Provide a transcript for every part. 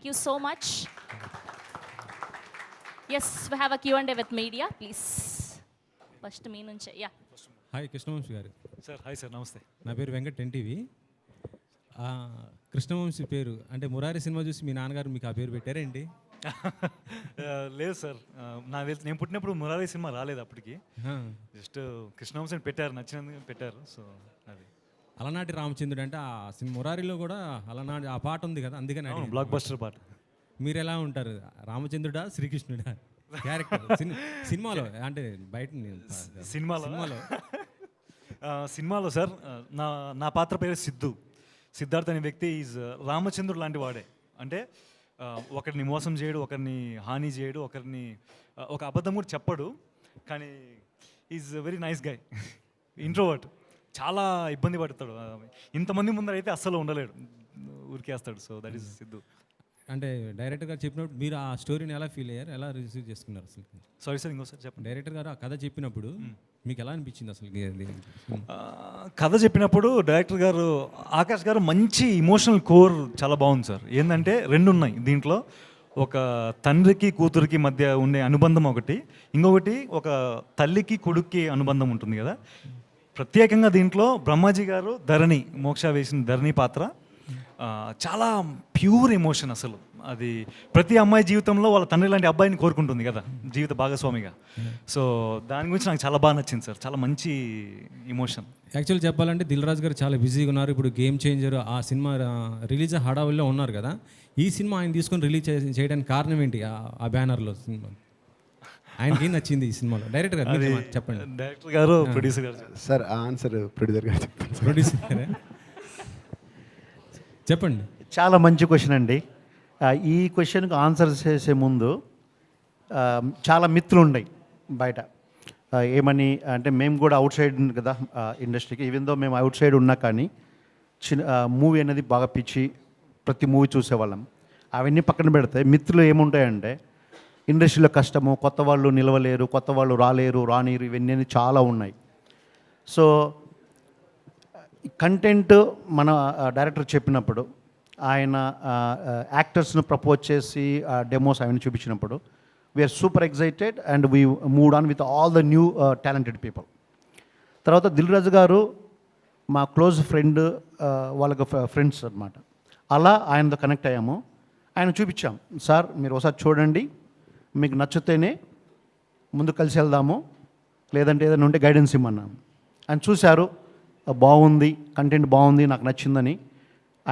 you so much. Yes, we have a Q&A with media, please. First me nunche, yeah. Hi Krishna Vamsi గారు. Sir hi sir, నమస్తే. నా పేరు Venkat NTV. Krishna Vamsi పేరు అంటే Murari cinema చూసి మీ నాన్నగారు మీకు ఆ పేరు పెట్టారేంటి? లేదు సార్, నాకు తెలిసి నేను పుట్టినప్పుడు మురారి సినిమా రాలేదు అప్పటికి. జస్ట్ కృష్ణవంశీ అని పెట్టారు, నచ్చినందుకు పెట్టారు. సో అది అలనాటి రామచంద్రుడు అంటే ఆ మురారిలో కూడా అలనాటి ఆ పాట ఉంది కదా, అందుకని బ్లాక్ బస్టర్ పాట. మీరు ఎలా ఉంటారు, రామచంద్రుడా శ్రీకృష్ణుడా క్యారెక్టర్ సినిమాలో? అంటే బయట సినిమాలో సార్ నా పాత్ర పేరు సిద్ధార్థ్ అనే వ్యక్తి ఈజ్ రామచంద్రుడు లాంటి వాడే. అంటే ఒకరిని మోసం చేయడు, ఒకరిని హాని చేయడు, ఒకరిని ఒక అబద్ధం కూడా చెప్పడు. కానీ is very nice guy, introvert, చాలా ఇబ్బంది పడతాడు. ఇంతమంది ముందర అయితే అస్సలు ఉండలేడు, ఊరికేస్తాడు. So that is Siddhu. అంటే డైరెక్టర్ గారు చెప్పినప్పుడు మీరు ఆ స్టోరీని ఎలా ఫీల్ అయ్యారు, ఎలా రిసీవ్ చేసుకున్నారు అసలు? సారీ సార్, ఇంకోసారి చెప్పండి. డైరెక్టర్ గారు ఆ కథ చెప్పినప్పుడు మీకు ఎలా అనిపించింది అసలు? కథ చెప్పినప్పుడు డైరెక్టర్ గారు ఆకాష్ గారు మంచి ఇమోషనల్ కోర్ చాలా బాగుంది సార్. ఏంటంటే రెండు ఉన్నాయి దీంట్లో. ఒక తండ్రికి కూతురికి మధ్య ఉండే అనుబంధం ఒకటి, ఇంకొకటి ఒక తల్లికి కొడుక్కి అనుబంధం ఉంటుంది కదా. ప్రత్యేకంగా దీంట్లో బ్రహ్మాజీ గారు ధరణి, మోక్ష వేసిన ధరణి పాత్ర చాలా ప్యూర్ ఎమోషన్. అసలు అది ప్రతి అమ్మాయి జీవితంలో వాళ్ళ తండ్రి లాంటి అబ్బాయిని కోరుకుంటుంది కదా, జీవిత భాగస్వామిగా. సో దాని గురించి నాకు చాలా బాగా నచ్చింది సార్, చాలా మంచి ఎమోషన్. యాక్చువల్ చెప్పాలంటే దిల్ రాజు గారు చాలా బిజీగా ఉన్నారు. ఇప్పుడు గేమ్ చేంజర్ ఆ సినిమా రిలీజ్ హడావుల్లో ఉన్నారు కదా. ఈ సినిమా ఆయన తీసుకొని రిలీజ్ చేయడానికి కారణం ఏంటి? ఆ బ్యానర్లో సినిమా ఆయనకి ఏం నచ్చింది ఈ సినిమాలో? డైరెక్టర్ గారు చెప్పండి. డైరెక్టర్ గారు, ప్రొడ్యూసర్ గారు. సార్ ఆన్సర్ ప్రొడ్యూసర్ గారు చెప్పండి. ప్రొడ్యూసర్ గారే చెప్పండి. చాలా మంచి క్వశ్చన్ అండి. ఈ క్వశ్చన్కి ఆన్సర్ చేసే ముందు చాలా మిత్రులు ఉన్నాయి బయట. ఏమని అంటే మేము కూడా అవుట్ సైడ్ కదా ఇండస్ట్రీకి, ఈవెన్ దో మేము అవుట్ సైడ్ ఉన్నా కానీ మూవీ అనేది బాగా పిచ్చి, ప్రతి మూవీ చూసేవాళ్ళం. అవన్నీ పక్కన పెడితే మిత్రులు ఏముంటాయంటే ఇండస్ట్రీలో కష్టము, కొత్త వాళ్ళు నిలవలేరు, కొత్త వాళ్ళు రానిరు, ఇవన్నీ చాలా ఉన్నాయి. సో కంటెంట్ మన డైరెక్టర్ చెప్పినప్పుడు ఆయన యాక్టర్స్ను ప్రపోజ్ చేసి డెమోస్ అవన్నీ చూపించినప్పుడు we're super excited and we move on with all the new talented people. తర్వాత దిల్ రాజు గారు మా క్లోజ్ ఫ్రెండ్, వాళ్ళకి ఫ్రెండ్స్ అనమాట. అలా ఆయనతో కనెక్ట్ అయ్యాము. ఆయన చూపించాం, సార్ మీరు ఒకసారి చూడండి, మీకు నచ్చితేనే ముందు కలిసి వెళ్దాము, లేదంటే ఏదైనా ఉంటే గైడెన్స్ ఇమ్మన్నాము. ఆయన చూశారు, బాగుంది, కంటెంట్ బాగుంది, నాకు నచ్చిందని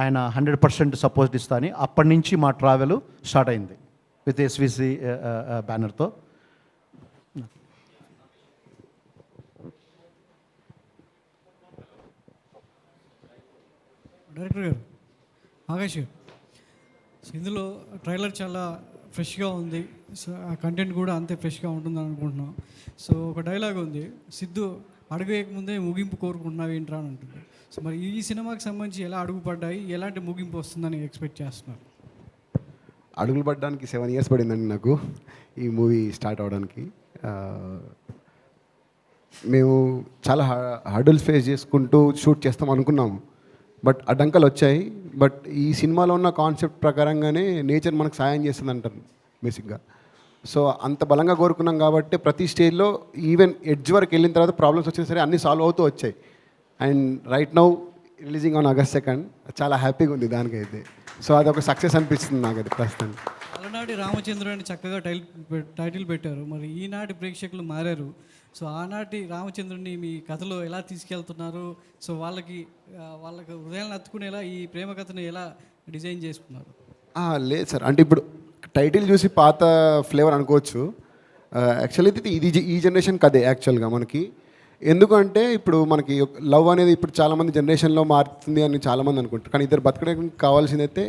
ఆయన 100% సపోర్ట్ ఇస్తా అని అప్పటి నుంచి మా ట్రావెల్ స్టార్ట్ అయింది విత్ ఎస్విసి బ్యానర్తో. డైరెక్టర్ గారు, ఆకాష్, ఇందులో ట్రైలర్ చాలా ఫ్రెష్గా ఉంది. సో ఆ కంటెంట్ కూడా అంతే ఫ్రెష్గా ఉంటుందని అనుకుంటున్నాం. సో ఒక డైలాగ్ ఉంది, సిద్ధు అడుగు వేయకముందే ముగింపు కోరుకుంటున్నావు ఏంట్రా అని ఉంటుంది. సో మరి ఈ సినిమాకి సంబంధించి ఎలా అడుగు పడ్డాయి, ఎలాంటి ముగింపు వస్తుందని ఎక్స్పెక్ట్ చేస్తున్నారు? అడుగులు పడడానికి 7 years పడిందండి నాకు ఈ మూవీ స్టార్ట్ అవడానికి. మేము చాలా హర్డల్స్ ఫేస్ చేసుకుంటూ షూట్ చేస్తాం అనుకున్నాము, బట్ అడ్డంకలు వచ్చాయి. బట్ ఈ సినిమాలో ఉన్న కాన్సెప్ట్ ప్రకారంగానే నేచర్ మనకు సాయం చేస్తుంది అంటారు బేసిక్గా. సో అంత బలంగా కోరుకున్నాం కాబట్టి ప్రతి స్టేజ్లో ఈవెన్ ఎడ్జ్ వరకు వెళ్ళిన తర్వాత ప్రాబ్లమ్స్ వచ్చినా సరే అన్నీ సాల్వ్ అవుతూ వచ్చాయి. And right now releasing on August 2nd చాలా హ్యాపీగా ఉంది దానికైతే. సో అదొక సక్సెస్ అనిపిస్తుంది నాకు అది ప్రస్తుతానికి. అలనాటి రామచంద్రుడు అని చక్కగా టైటిల్ పెట్టారు. మరి ఈనాటి ప్రేక్షకులు మారారు. సో ఆనాటి రామచంద్రుడిని మీ కథలో ఎలా తీసుకెళ్తున్నారు? సో వాళ్ళకి హృదయాలను అత్తుకునేలా ఈ ప్రేమ కథను ఎలా డిజైన్ చేసుకున్నారు? లేదు సార్, అంటే ఇప్పుడు టైటిల్ చూసి పాత ఫ్లేవర్ అనుకోవచ్చు. యాక్చువల్లీ ఇది ఈ జనరేషన్ కదే యాక్చువల్గా మనకి. ఎందుకంటే ఇప్పుడు మనకి లవ్ అనేది ఇప్పుడు చాలామంది జనరేషన్లో మారుతుంది అని చాలామంది అనుకుంటారు. కానీ ఇద్దరు బతకడానికి కావాల్సిందైతే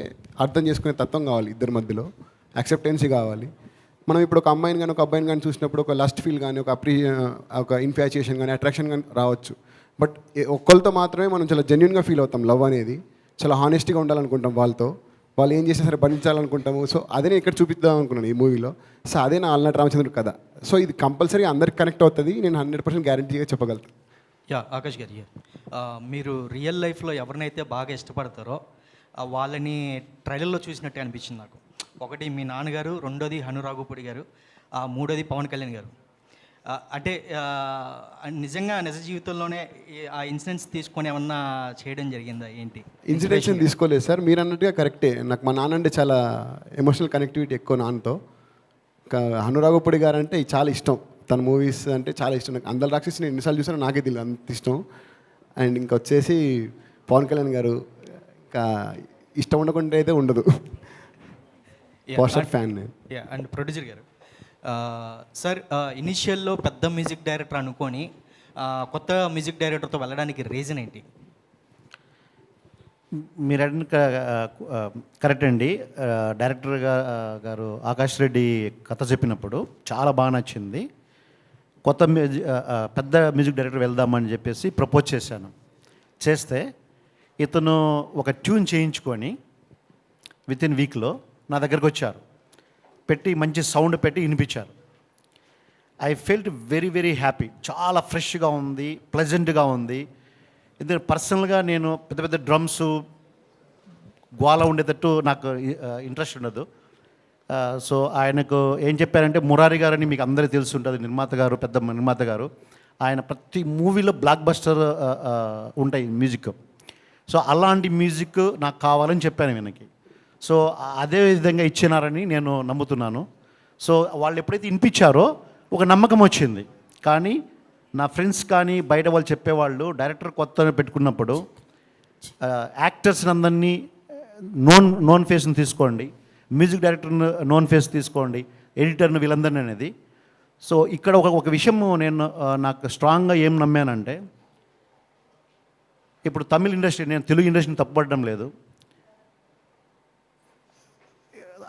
అర్థం చేసుకునే తత్వం కావాలి, ఇద్దరి మధ్యలో యాక్సెప్టెన్సీ కావాలి. మనం ఇప్పుడు ఒక అమ్మాయిని కానీ ఒక అబ్బాయిని కానీ చూసినప్పుడు ఒక లస్ట్ ఫీల్ కానీ ఒక ఇన్ఫాచ్యుయేషన్ కానీ అట్రాక్షన్ కానీ రావచ్చు. బట్ ఒక్కరితో మాత్రమే మనం చాలా జెన్యున్గా ఫీల్ అవుతాం. లవ్ అనేది చాలా హానెస్ట్గా ఉండాలనుకుంటాం వాళ్ళతో, వాళ్ళు ఏం చేసినా సరే భరించాలనుకుంటాము. సో అదే నేను ఇక్కడ చూపిద్దాం అనుకున్నాను ఈ మూవీలో. సో అదే నా అలనాటి రామచంద్రుడు కథ. సో ఇది కంపల్సరీ అందరికి కనెక్ట్ అవుతుంది, నేను 100% గ్యారంటీగా చెప్పగలుగుతాను. ఆకాష్ గారు, మీరు రియల్ లైఫ్లో ఎవరినైతే బాగా ఇష్టపడతారో వాళ్ళని ట్రైలర్లో చూసినట్టే అనిపించింది నాకు. ఒకటి మీ నాన్నగారు, రెండోది హనురాఘుపూడి గారు, మూడోది పవన్ కళ్యాణ్ గారు. అంటే నిజంగా నిజ జీవితంలోనే ఆ ఇన్సిడెంట్స్ తీసుకొని ఏమన్నా చేయడం జరిగిందా ఏంటి? ఇన్సిడెంట్స్ తీసుకోలేదు సార్, మీరు అన్నట్టుగా కరెక్టే. నాకు మా నాన్న అంటే చాలా ఎమోషనల్ కనెక్టివిటీ ఎక్కువ నాన్నతో. హనురాఘుపూడి గారు అంటే చాలా ఇష్టం, తన మూవీస్ అంటే చాలా ఇష్టం. నాకు అందరి రాక్షసి నేను ఎన్నిసార్లు చూసినా నాకే తెలియదు, అంత ఇష్టం. అండ్ ఇంకా వచ్చేసి పవన్ కళ్యాణ్ గారు, ఇంకా ఇష్టం ఉండకుండా అయితే ఉండదు. పోస్టర్ ఫ్యాన్ నేను. అండ్ ప్రొడ్యూసర్ గారు, సార్ ఇనిషియల్లో పెద్ద మ్యూజిక్ డైరెక్టర్ అనుకొని కొత్త మ్యూజిక్ డైరెక్టర్తో వెళ్ళడానికి రీజన్ ఏంటి? మీరు కరెక్ట్ అండి. డైరెక్టర్ గారు ఆకాష్ రెడ్డి కథ చెప్పినప్పుడు చాలా బాగా నచ్చింది. కొత్త పెద్ద మ్యూజిక్ డైరెక్టర్ వెళ్దామని చెప్పేసి ప్రపోజ్ చేస్తే ఇతను ఒక ట్యూన్ చేయించుకొని విత్ ఇన్ వీక్లో నా దగ్గరకు వచ్చారు, పెట్టి మంచి సౌండ్ పెట్టి వినిపించారు. I felt very very happy. చాలా ఫ్రెష్గా ఉంది, ప్లెజెంట్గా ఉంది. ఎందుకంటే పర్సనల్గా నేను పెద్ద పెద్ద డ్రమ్స్ గోల ఉండేటట్టు నాకు ఇంట్రెస్ట్ ఉండదు. సో ఆయనకు ఏం చెప్పారంటే, మురారి గారని మీకు అందరికీ తెలిసి ఉంటుంది, నిర్మాత గారు, పెద్ద నిర్మాత గారు. ఆయన ప్రతి మూవీలో బ్లాక్ బస్టర్ ఉంటాయి మ్యూజిక్. సో అలాంటి మ్యూజిక్ నాకు కావాలని చెప్పాను వీళ్ళకి. సో అదే విధంగా ఇచ్చినారని నేను నమ్ముతున్నాను. సో వాళ్ళు ఎప్పుడైతే వినిపించారో ఒక నమ్మకం వచ్చింది. కానీ నా ఫ్రెండ్స్ కానీ బయట వాళ్ళు చెప్పేవాళ్ళు, డైరెక్టర్ కొత్త పెట్టుకున్నప్పుడు యాక్టర్స్ని అందరినీ నోన్ ఫేస్ని తీసుకోండి, మ్యూజిక్ డైరెక్టర్ని నోన్ ఫేస్ తీసుకోండి, ఎడిటర్ని వీళ్ళందరినీ అనేది. సో ఇక్కడ ఒక విషయం నేను నాకు స్ట్రాంగ్గా ఏం నమ్మానంటే, ఇప్పుడు తమిళ ఇండస్ట్రీ, నేను తెలుగు ఇండస్ట్రీని తప్పుపడడం లేదు,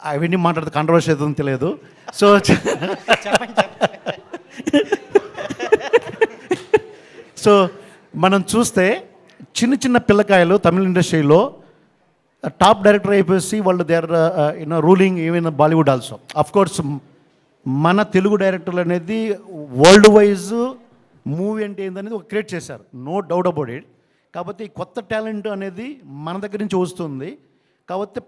అవన్నీ మాట్లాడితే కాంట్రవర్సీ అవుతుందో తెలియదు. సో సో మనం చూస్తే చిన్న చిన్న పిల్లకాయలు తమిళ ఇండస్ట్రీలో టాప్ డైరెక్టర్ అయిపోయి వాళ్ళు they are ruling even Bollywood also. Of course మన తెలుగు డైరెక్టర్లు అనేది వరల్డ్ వైజ్ మూవీ అంటే ఏందనేది ఒక క్రియేట్ చేశారు, నో డౌట్ అబౌట్ ఇట్. కాబట్టి ఈ కొత్త టాలెంట్ అనేది మన దగ్గర నుంచి వస్తుంది. కాబట్టి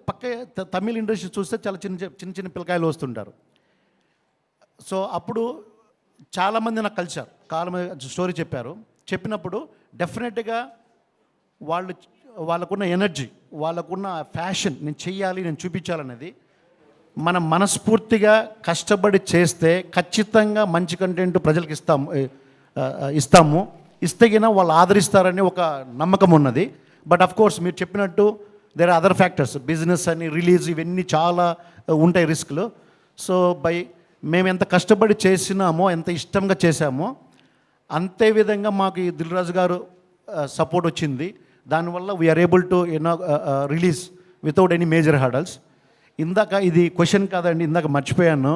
తమిళ ఇండస్ట్రీ చూస్తే చాలా చిన్న చిన్న పిల్లకాయలు వస్తుంటారు. సో అప్పుడు చాలామంది నాకు కలిశారు, చాలామంది స్టోరీ చెప్పినప్పుడు డెఫినెట్గా వాళ్ళకున్న ఎనర్జీ, వాళ్ళకున్న ఫ్యాషన్, నేను చెయ్యాలి, నేను చూపించాలనేది, మనం మనస్ఫూర్తిగా కష్టపడి చేస్తే ఖచ్చితంగా మంచి కంటెంట్ ప్రజలకు ఇస్తాము. ఇస్తగిన వాళ్ళు ఆదరిస్తారని ఒక నమ్మకం ఉన్నది. బట్ ఆఫ్ కోర్స్ మీరు చెప్పినట్టు there are other factors, business అని, రిలీజ్, ఇవన్నీ చాలా ఉంటాయి రిస్క్లు. సో మేము ఎంత కష్టపడి చేసినామో, ఎంత ఇష్టంగా చేశామో, అంతే విధంగా మాకు ఈ దిల్ రాజు గారు సపోర్ట్ వచ్చింది. దానివల్ల we're able to release without any major hurdles. ఇందాక ఇది క్వశ్చన్ కాదండి, ఇందాక మర్చిపోయాను.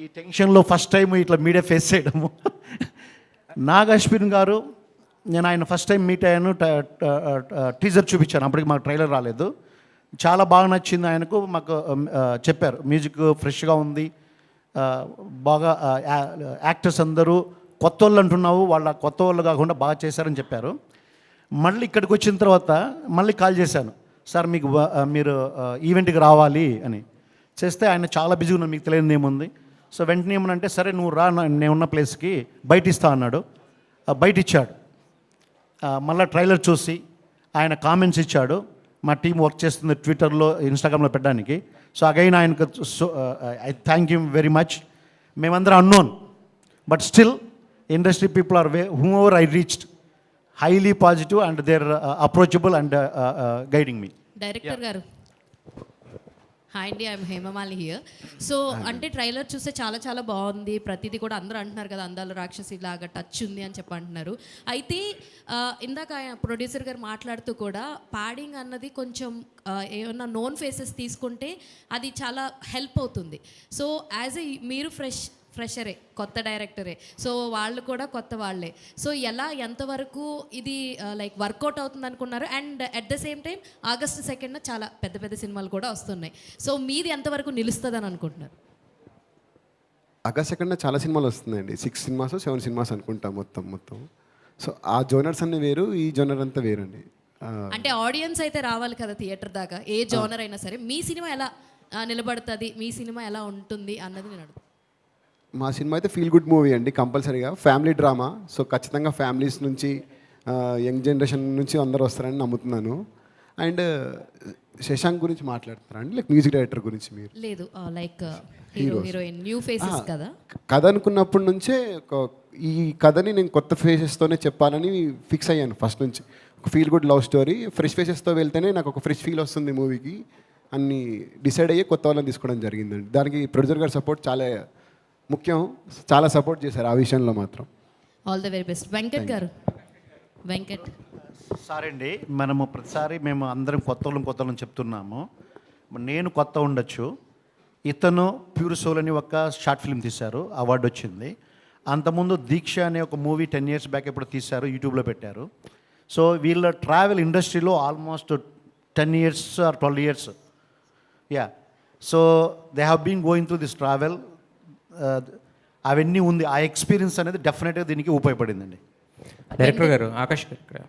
ఈ టెన్షన్లో ఫస్ట్ టైం ఇట్లా మీడియా ఫేస్ చేయడము. నాగ్ అశ్విన్ గారు, నేను ఆయన ఫస్ట్ టైం మీట్ అయ్యాను, టీజర్ చూపించాను, అప్పటికి మాకు ట్రైలర్ రాలేదు. చాలా బాగా నచ్చింది ఆయనకు. మాకు చెప్పారు మ్యూజిక్ ఫ్రెష్గా ఉంది, బాగా యాక్టర్స్ అందరూ కొత్త వాళ్ళు అంటున్నావు, వాళ్ళ కొత్త వాళ్ళు కాకుండా బాగా చేశారని చెప్పారు. మళ్ళీ ఇక్కడికి వచ్చిన తర్వాత మళ్ళీ కాల్ చేశాను, సార్ మీరు ఈవెంట్కి రావాలి అని. చేస్తే ఆయన చాలా బిజీగా ఉన్నాను, మీకు తెలియదు ఏముంది. సో వెంటనే ఏమనంటే, సరే నువ్వు రా, నేను ఉన్న ప్లేస్కి బయట ఇస్తా అన్నాడు. బయట ఇచ్చాడు. మళ్ళీ ట్రైలర్ చూసి ఆయన కామెంట్స్ ఇచ్చాడు. మా టీం వర్క్ చేస్తుంది ట్విట్టర్లో, ఇన్స్టాగ్రామ్లో పెట్టడానికి. సో అగైన్ ఆయనకు I thank you very much. మేమందరం unknown, but still industry people are whomever I reached highly positive and they are approachable and guiding me. Director గారు, హాయ్ అండి, ఐఎమ్ హేమమాలి హియర్. సో అంటే trailer చూస్తే చాలా చాలా బాగుంది, ప్రతిదీ కూడా అందరూ అంటున్నారు కదా, అందాల రాక్షసి లాగా టచ్ ఉంది అని చెప్పి అంటున్నారు. అయితే ఇందాక ఆయన ప్రొడ్యూసర్ గారు మాట్లాడుతూ కూడా పాడింగ్ అన్నది కొంచెం ఏమన్నా నోన్ ఫేసెస్ తీసుకుంటే అది చాలా హెల్ప్ అవుతుంది. సో యాజ్ ఏ మీరు ఫ్రెషరే, కొత్త డైరెక్టరే, సో వాళ్ళు కూడా కొత్త వాళ్ళే. సో ఎంతవరకు ఇది లైక్ వర్కౌట్ అవుతుంది అనుకున్నారు? And at the same time August 2nd చాలా పెద్ద పెద్ద సినిమాలు కూడా వస్తున్నాయి. సో మీది ఎంతవరకు నిలుస్తుంది అని అనుకుంటున్నారు? August 2nd చాలా సినిమాలు వస్తున్నాయండి, 6 సినిమాస్ 7 సినిమాస్ అనుకుంటా మొత్తం. సో ఆ జోనర్స్ అన్నీ వేరు, ఈ జోనర్ అంతా వేరండి. అంటే ఆడియన్స్ అయితే రావాలి కదా థియేటర్ దాకా, ఏ జోనర్ అయినా సరే. మీ సినిమా ఎలా నిలబడుతుంది, మీ సినిమా ఎలా ఉంటుంది అన్నది నేను అడుగుతాను. మా సినిమా అయితే ఫీల్ గుడ్ మూవీ అండి, కంపల్సరీగా ఫ్యామిలీ డ్రామా. సో ఖచ్చితంగా ఫ్యామిలీస్ నుంచి యంగ్ జనరేషన్ నుంచి అందరూ వస్తారని నమ్ముతున్నాను. అండ్ శశాంక్ గురించి మాట్లాడుతున్నారండి, లైక్ మ్యూజిక్ డైరెక్టర్ గురించి మీరు? లేదు, like hero heroine new faces కదా. కథ అనుకున్నప్పటి నుంచే ఈ కథని నేను కొత్త ఫేసెస్తోనే చెప్పాలని ఫిక్స్ అయ్యాను ఫస్ట్ నుంచి. ఒక feel good love story fresh ఫేసెస్తో వెళ్తేనే నాకు ఒక ఫ్రెష్ ఫీల్ వస్తుంది మూవీకి అన్ని డిసైడ్ అయ్యి కొత్త వాళ్ళని తీసుకోవడం జరిగిందండి. దానికి ప్రొడ్యూసర్ గారి సపోర్ట్ చాలా ముఖ్యం, చాలా సపోర్ట్ చేశారు ఆ విషయంలో మాత్రం. All the very best. Venkat గారు, వెంకట్. సారీ అండి, మనము ప్రతిసారి మేము అందరం కొత్త వాళ్ళని చెప్తున్నాము. నేను కొత్త ఉండొచ్చు, ఇతను ప్యూర్ సోల్ అని ఒక షార్ట్ ఫిల్మ్ తీశారు, అవార్డు వచ్చింది. అంతకుముందు దీక్ష అనే ఒక మూవీ 10 years బ్యాక్ ఎప్పుడు తీశారు, యూట్యూబ్లో పెట్టారు. సో వీళ్ళ ట్రావెల్ ఇండస్ట్రీలో almost 10 years or 12 years. Yeah, so they have been going through this travel. అవన్నీ ఉంది, ఆ ఎక్స్పీరియన్స్ అనేది డెఫినెట్గా దీనికి ఉపయోగపడిందండి. డైరెక్టర్ గారు, ఆకాష్ గారు ఇక్కడ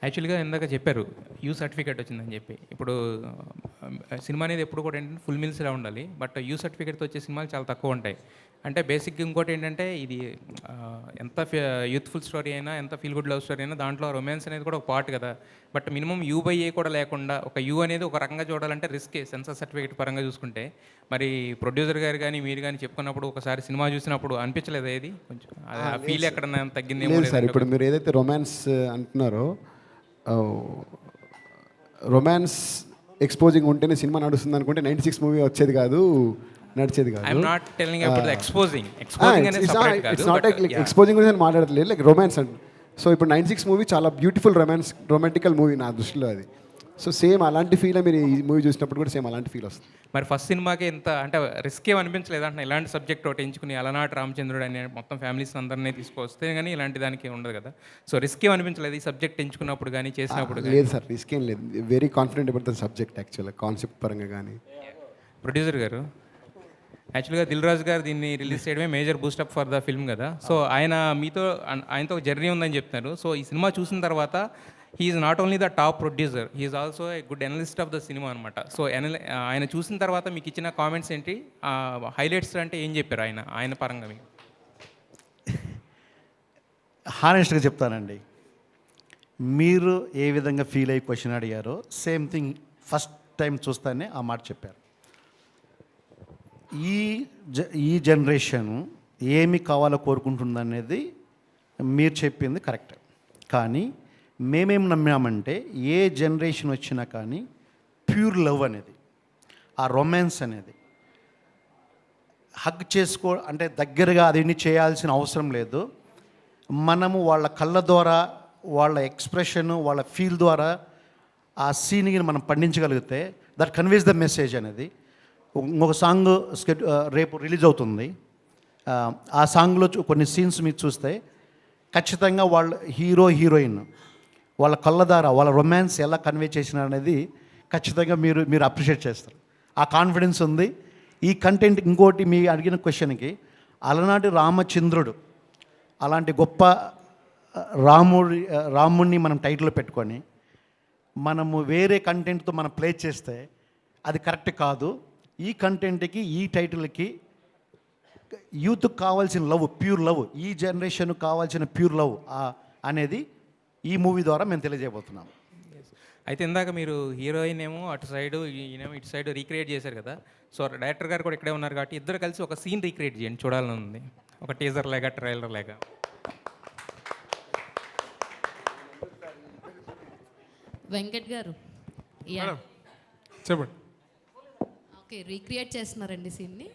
యాక్చువల్గా ఇందాక చెప్పారు యూ సర్టిఫికేట్ వచ్చిందని చెప్పి. ఇప్పుడు సినిమా అనేది ఎప్పుడు కూడా ఏంటంటే ఫుల్ మీల్స్లా ఉండాలి, బట్ యూ సర్టిఫికేట్తో వచ్చే సినిమాలు చాలా తక్కువ ఉంటాయి. అంటే బేసిక్గా ఇంకోటి ఏంటంటే ఇది ఎంత యూత్ఫుల్ స్టోరీ అయినా, ఎంత ఫీల్ గుడ్ లవ్ స్టోరీ అయినా దాంట్లో రొమాన్స్ అనేది కూడా ఒక పార్ట్ కదా. బట్ మినిమం U/A కూడా లేకుండా ఒక యూ అనేది ఒక రకంగా చూడాలంటే రిస్కే సెన్సార్ సర్టిఫికేట్ పరంగా చూసుకుంటే. మరి ప్రొడ్యూసర్ గారు కానీ మీరు కానీ చెప్పుకున్నప్పుడు ఒకసారి సినిమా చూసినప్పుడు అనిపించలేదు ఏది కొంచెం ఆ ఫీల్ ఎక్కడ తగ్గింది? లేదు సార్, ఇప్పుడు మీరు ఏదైతే రొమాన్స్ అంటున్నారో, రొమాన్స్ ఎక్స్పోజింగ్ ఉంటేనే సినిమా నడుస్తుంది అనుకుంటే 96 మూవీ వచ్చేది కాదు, నడిచేది కాదు. I'm not telling about the exposing. Exposing అనేది సెపరేట్ కాదు. ఇట్స్ నాట్ లైక్ ఎక్స్పోజింగ్ గురించి నేను మాట్లాడట్లేదు, లైక్ రొమాన్స్ అంటే. సో ఇప్పుడు 96 మూవీ చాలా బ్యూటిఫుల్ రొమాంటికల్ మూవీ నా దృష్టిలో అది. సో సేమ్ అలాంటి ఫీల్ మీరు ఈ మూవీ చూసినప్పుడు కూడా సేమ్ అలాంటి ఫీల్ వస్తుంది. మరి ఫస్ట్ సినిమాకి ఎంత అంటే రిస్క్ ఏం అనిపించలేదు అంటే ఇలాంటి సబ్జెక్ట్ ఒకటి ఎంచుకుని అలనాటి రామచంద్రుడు అనే మొత్తం ఫ్యామిలీస్ అందరినీ తీసుకొస్తే కానీ ఇలాంటి దానికి ఉండదు కదా. సో రిస్క్ ఏం అనిపించలేదు ఈ సబ్జెక్ట్ ఎంచుకున్నప్పుడు కానీ చేసినప్పుడు? లేదు సార్, రిస్క్ ఏం లేదు, very confident about the subject యాక్చువల్గా, కాన్సెప్ట్ పరంగా కానీ. ప్రొడ్యూసర్ గారు, యాక్చువల్గా దిల్ రాజు గారు దీన్ని రిలీజ్ చేయడమే major boost up for the film కదా. సో ఆయనతో ఒక జర్నీ ఉందని చెప్తున్నారు. సో ఈ సినిమా చూసిన తర్వాత he is not only the top producer, he is also a good analyst of the cinema అనమాట. సో ఆయన చూసిన తర్వాత మీకు ఇచ్చిన కామెంట్స్ ఏంటి, హైలైట్స్ అంటే ఏం చెప్పారు ఆయన పరంగా మీకు? హానెస్ట్గా చెప్తానండి, మీరు ఏ విధంగా ఫీల్ అయ్యి క్వశ్చన్ అడిగారో సేమ్ థింగ్ ఫస్ట్ టైం చూస్తానే ఆ మాట చెప్పారు. ఈ జనరేషన్ ఏమి కావాలో కోరుకుంటుందనేది మీరు చెప్పింది కరెక్ట్. కానీ మేమేం నమ్మామంటే ఏ జనరేషన్ వచ్చినా కానీ ప్యూర్ లవ్ అనేది, ఆ రొమాన్స్ అనేది హగ్ అంటే దగ్గరగా అది చేయాల్సిన అవసరం లేదు. మనము వాళ్ళ కళ్ళ ద్వారా, వాళ్ళ ఎక్స్ప్రెషను, వాళ్ళ ఫీల్ ద్వారా ఆ సీన్కి మనం పండించగలిగితే దట్ కన్వేస్ ద మెసేజ్ అనేది. ఇంకొక సాంగ్ రేపు రిలీజ్ అవుతుంది, ఆ సాంగ్లో కొన్ని సీన్స్ మీరు చూస్తే ఖచ్చితంగా వాళ్ళ హీరోయిన్ వాళ్ళ కళ్ళ ద్వారా వాళ్ళ రొమాన్స్ ఎలా కన్వే చేసినారు అనేది ఖచ్చితంగా మీరు అప్రిషియేట్ చేస్తారు. ఆ కాన్ఫిడెన్స్ ఉంది ఈ కంటెంట్. ఇంకోటి మీ అడిగిన క్వశ్చన్కి, అలనాటి రామచంద్రుడు అలాంటి గొప్ప రాముడిని మనం టైటిల్లో పెట్టుకొని మనము వేరే కంటెంట్తో మనం ప్లే చేస్తే అది కరెక్ట్ కాదు. ఈ కంటెంట్కి, ఈ టైటిల్కి యూత్కి కావాల్సిన లవ్, ప్యూర్ లవ్, ఈ జనరేషన్కి కావాల్సిన ప్యూర్ లవ్ అనేది ఈ మూవీ ద్వారా మేము తెలియజేయబోతున్నాము. అయితే ఇందాక మీరు హీరోయిన్ ఏమో అటు సైడు, ఈయనేమో ఇటు సైడ్ రీక్రియేట్ చేశారు కదా. సో డైరెక్టర్ గారు కూడా ఇక్కడే ఉన్నారు కాబట్టి ఇద్దరు కలిసి ఒక సీన్ రీక్రియేట్ చేయండి, చూడాలని ఉంది. ఒక టీజర్ లేక ట్రైలర్ లేక. వెంకట్ గారు, చెప్పండి. ఓకే, రీక్రియేట్ చేస్తున్నారండి సీన్ని.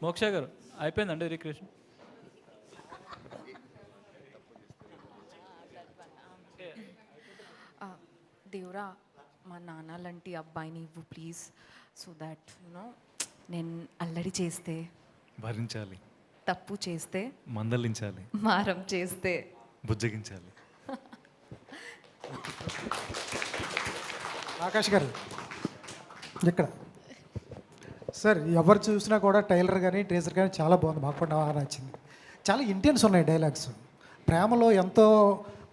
మోక్ష గారు, అయిపోయిందండి రిక్రియేషన్? దేవుడా మా నాన్న లాంటి అబ్బాయిని ఇవ్వు ప్లీజ్, సో దాట్ నేను అల్లరి చేస్తే, భరించాలి, తప్పు చేస్తే మందలించాలి, మారం చేస్తే బుజ్జగించాలి. ఆకాష్ గారు ఇక్కడ సార్, ఎవరు చూసినా కూడా టైలర్ కానీ టీజర్ కానీ చాలా బాగుంది, మాకు కూడా బాగా నచ్చింది. చాలా ఇంటెన్స్ ఉన్నాయి డైలాగ్స్. ప్రేమలో ఎంతో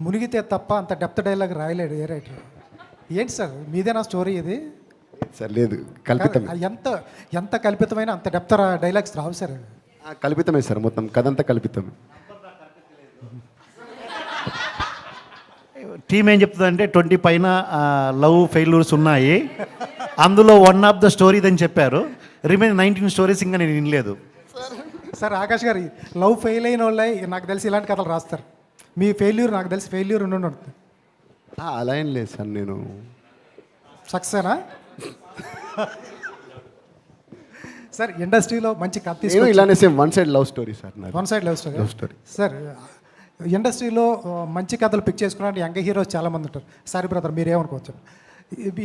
మునిగితే తప్ప అంత డెప్త్ డైలాగ్ రాయలేడు ఏ రైటర్. ఏంటి సార్ మీదేనా స్టోరీ ఇది? సార్ లేదు, కల్పితం. ఎంత ఎంత కల్పితమైన అంత డెప్త్ డైలాగ్స్ రావు సార్. కల్పితమే సార్, మొత్తం కథ అంతా కల్పితమే. టీమ్ ఏం చెప్తుందంటే 20 పైన లవ్ ఫెయిల్యూర్స్ ఉన్నాయి, అందులో వన్ ఆఫ్ ద స్టోరీస్ అని చెప్పారు. రిమైన్ 19 స్టోరీస్ ఇంకా నేను వినలేదు. సార్ ఆకాష్ గారు, లవ్ ఫెయిల్ అయిన వాళ్ళే నాకు తెలిసి ఇలాంటి కథలు రాస్తారు. మీ ఫెయిల్యూర్ నాకు తెలిసి ఫెయిల్యూర్ ఉండి ఉంటుంది. అలా ఏం లేదు సార్, నేను సక్సెనా సార్? ఇండస్ట్రీలో మంచి కథ నేను తీసుకొని ఇలానే same one side love story sir. One side love story. Love story sir, ఇండస్ట్రీలో మంచి కథలు పిక్ చేసుకున్న యంగ్ హీరోస్ చాలామంది ఉంటారు. సారీ బ్రదర్, మీరేమనుకోవచ్చు.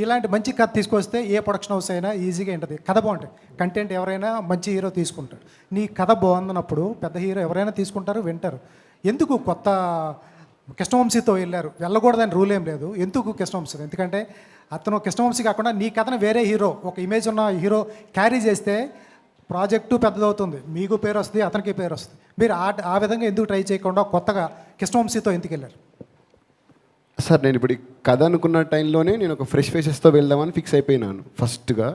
ఇలాంటి మంచి కథ తీసుకొస్తే ఏ ప్రొడక్షన్ హౌస్ అయినా ఈజీగా ఉంటుంది. కథ బాగుంటుంది, కంటెంట్ ఎవరైనా మంచి హీరో తీసుకుంటారు. నీ కథ బాగుందన్నప్పుడు పెద్ద హీరో ఎవరైనా తీసుకుంటారు, వింటారు. ఎందుకు కొత్త కృష్ణవంశీతో వెళ్ళారు? వెళ్ళకూడదని రూల్ ఏం లేదు. ఎందుకు కృష్ణవంశీ? ఎందుకంటే అతను కృష్ణవంశీ కాకుండా నీ కథను వేరే హీరో, ఒక ఇమేజ్ ఉన్న హీరో క్యారీ చేస్తే ప్రాజెక్టు పెద్దదవుతుంది, మీకు పేరు వస్తుంది, అతనికి పేరు వస్తుంది. మీరు ఆ విధంగా ఎందుకు ట్రై చేయకుండా కొత్తగా కృష్ణవంశీతో ఎందుకు వెళ్ళారు? సార్ నేను ఇప్పుడు ఈ కథ అనుకున్న టైంలోనే నేను ఒక ఫ్రెష్ ఫేసెస్తో వెళ్దామని ఫిక్స్ అయిపోయినాను. ఫస్ట్గా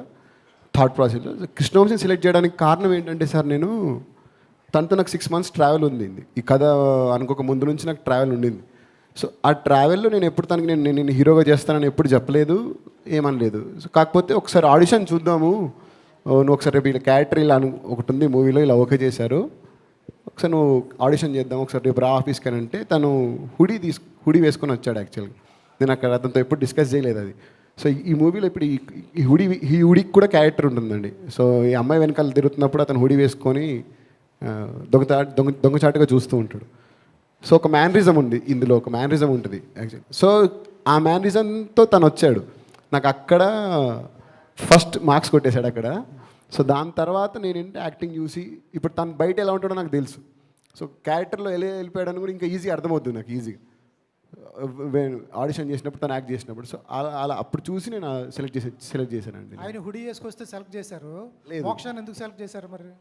థాట్ ప్రాసెస్లో కృష్ణవంశీని సెలెక్ట్ చేయడానికి కారణం ఏంటంటే సార్, నేను తనతో నాకు 6 months ట్రావెల్ ఉంది. ఈ కథ అనుకోక ముందు నుంచి నాకు ట్రావెల్ ఉండింది. సో ఆ ట్రావెల్లో నేను ఎప్పుడు తనకి నేను హీరోగా చేస్తానని ఎప్పుడు చెప్పలేదు, ఏమనలేదు. సో కాకపోతే ఒకసారి ఆడిషన్ చూద్దాము, నువ్వు ఒకసారి రేపు ఇలా క్యారెక్టర్ ఇలా ఒకటి ఉంది మూవీలో, ఇలా ఓకే చేశారు, ఒకసారి నువ్వు ఆడిషన్ చేద్దాం, ఒకసారి రేపు రా ఆఫీస్కి అని అంటే తను హుడీ వేసుకొని వచ్చాడు. యాక్చువల్గా నేను అక్కడ అతనితో ఎప్పుడు డిస్కస్ చేయలేదు అది. సో ఈ మూవీలో ఇప్పుడు ఈ హుడీకి కూడా క్యారెక్టర్ ఉంటుందండి. సో ఈ అమ్మాయి వెనకాల తిరుగుతున్నప్పుడు అతను హుడీ వేసుకొని దొంగచాటుగా చూస్తూ ఉంటాడు. సో ఒక మ్యానరిజం ఉంది ఇందులో, ఒక మ్యానరిజం ఉంటుంది యాక్చువల్లీ. సో ఆ మ్యానరిజంతో తను వచ్చాడు. నాకు అక్కడ ఫస్ట్ మార్క్స్ కొట్టేశాడు అక్కడ. సో దాని తర్వాత నేనంటే యాక్టింగ్ చూసి ఇప్పుడు తను బయట ఎలా ఉంటాడో నాకు తెలుసు. సో క్యారెక్టర్లో వెళ్ళిపోయాడని కూడా ఇంకా ఈజీగా అర్థమవుతుంది నాకు, ఈజీగా ఆడిషన్ చేసినప్పుడు తను యాక్ట్ చేసినప్పుడు. సో అలా అప్పుడు చూసి నేను సెలెక్ట్ చేశానండి. ఆయన హుడీ వేసుకొస్తే సెలెక్ట్ చేశారు, మోక్షాన్ని ఎందుకు సెలెక్ట్ చేశారు మరి?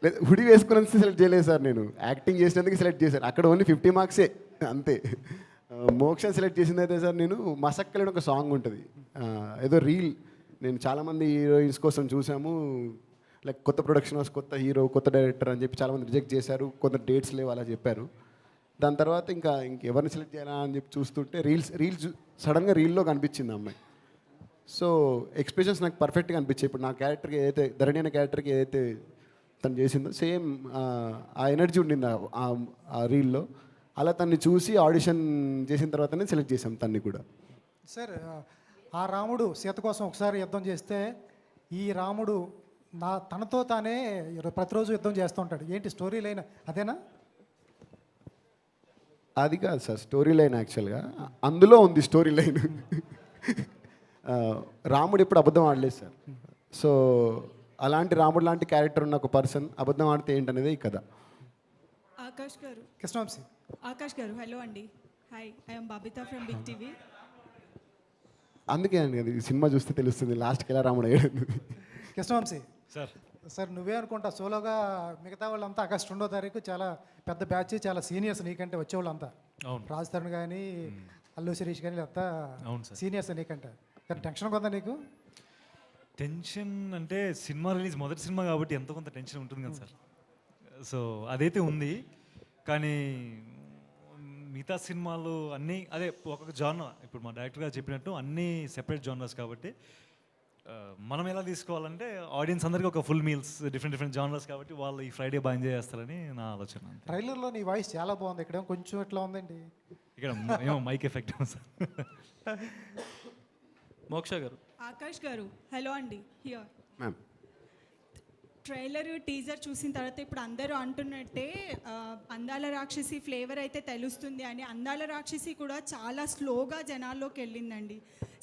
లేదు, హుడీ వేసుకుని సెలెక్ట్ చేయలేదు సార్, నేను యాక్టింగ్ చేసినందుకు సెలెక్ట్ చేశాను. అక్కడ ఓన్లీ 50 మార్క్సే అంతే. మోక్షం సెలెక్ట్ చేసింది అయితే సార్, నేను మసక్కలేని ఒక సాంగ్ ఉంటుంది, ఏదో రీల్ నేను చాలామంది హీరోయిన్స్ కోసం చూసాము, లైక్ కొత్త ప్రొడక్షన్ హౌస్, కొత్త హీరో, కొత్త డైరెక్టర్ అని చెప్పి చాలామంది రిజెక్ట్ చేశారు, కొంత డేట్స్ లేవు అలా చెప్పారు. దాని తర్వాత ఇంకెవరిని సెలెక్ట్ చేయాలా అని చెప్పి చూస్తుంటే రీల్స్ సడన్గా రీల్లో కనిపించింది అమ్మాయి. సో ఎక్స్ప్రెషన్స్ నాకు పర్ఫెక్ట్గా అనిపించాయి. ఇప్పుడు నా క్యారెక్టర్కి ఏదైతే ధరణి అనే క్యారెక్టర్కి ఏదైతే తను చేసిందో సేమ్ ఆ ఎనర్జీ ఉండింది ఆ రీల్లో. అలా తన్ని చూసి ఆడిషన్ చేసిన తర్వాతనే సెలెక్ట్ చేసాం తన్ని కూడా. సార్, ఆ రాముడు సీత కోసం ఒకసారి యుద్ధం చేస్తే ఈ రాముడు తనతో తానే ప్రతిరోజు యుద్ధం చేస్తూ ఉంటాడు. ఏంటి స్టోరీ లైన్ అదేనా? అది కాదు సార్ స్టోరీ లైన్, యాక్చువల్గా అందులో ఉంది స్టోరీ లైన్. రాముడు ఎప్పుడు అబద్ధం ఆడలేదు సార్. సో అలాంటి రాముడు లాంటి క్యారెక్టర్ ఉన్న ఒక పర్సన్ అబద్ధం ఆడితే ఏంటనేది ఈ కథ. ఆకాష్ గారు, కృష్ణవంశీ. ఆకాష్ గారు హలో అండి, hi, I'm Babita from Big TV. అందుకే అండి అది సినిమా చూస్తే తెలుస్తుంది లాస్ట్కి ఎలా రాముడు అయ్యాడు. కృష్ణవంశీ సార్, సార్ నువ్వే అనుకుంటా సోలోగా, మిగతా వాళ్ళంతా ఆగస్టు 2వ తారీఖు చాలా పెద్ద బ్యాచ్, చాలా సీనియర్స్ నీకంటే వచ్చేవాళ్ళంతా. అవును. రాజ్ తరుణ్ కానీ, అల్లు శిరీష్ కానీ అంతా అవును సార్, సీనియర్స్ నీకంటే. టెన్షన్ కొందా నీకు? టెన్షన్ అంటే సినిమా రిలీజ్ మొదటి సినిమా కాబట్టి ఎంతో కొంత టెన్షన్ ఉంటుంది కదా సార్. సో అదైతే ఉంది, కానీ మిగతా సినిమాలు అన్నీ అదే ఒక్కొక్క జానర్. ఇప్పుడు మా డైరెక్టర్ గారు చెప్పినట్టు అన్నీ సెపరేట్ జానర్స్ కాబట్టి మనం ఎలా తీసుకోవాలంటే ఆడియన్స్ అందరికీ ఒక ఫుల్ మీల్స్, డిఫరెంట్ జానర్స్ కాబట్టి వాళ్ళు ఈ ఫ్రైడే బాగా ఎంజాయ్ చేస్తారని నా ఆలోచన. ట్రైలర్లో నీ వాయిస్ చాలా బాగుంది, ఇక్కడ కొంచెం ఎట్లా ఉందండి? ఇక్కడ ఏమో మైక్ ఎఫెక్ట్ సార్. మోక్ష గారు. ఆకాష్ గారు హలో అండి, హియర్. మ్యామ్. ట్రైలర్ టీజర్ చూసిన తర్వాత ఇప్పుడు అందరూ అంటున్నట్టే అందాల రాక్షసి ఫ్లేవర్ అయితే తెలుస్తుంది అని. అందాల రాక్షసి కూడా చాలా స్లోగా జనాల్లోకి వెళ్ళిందండి.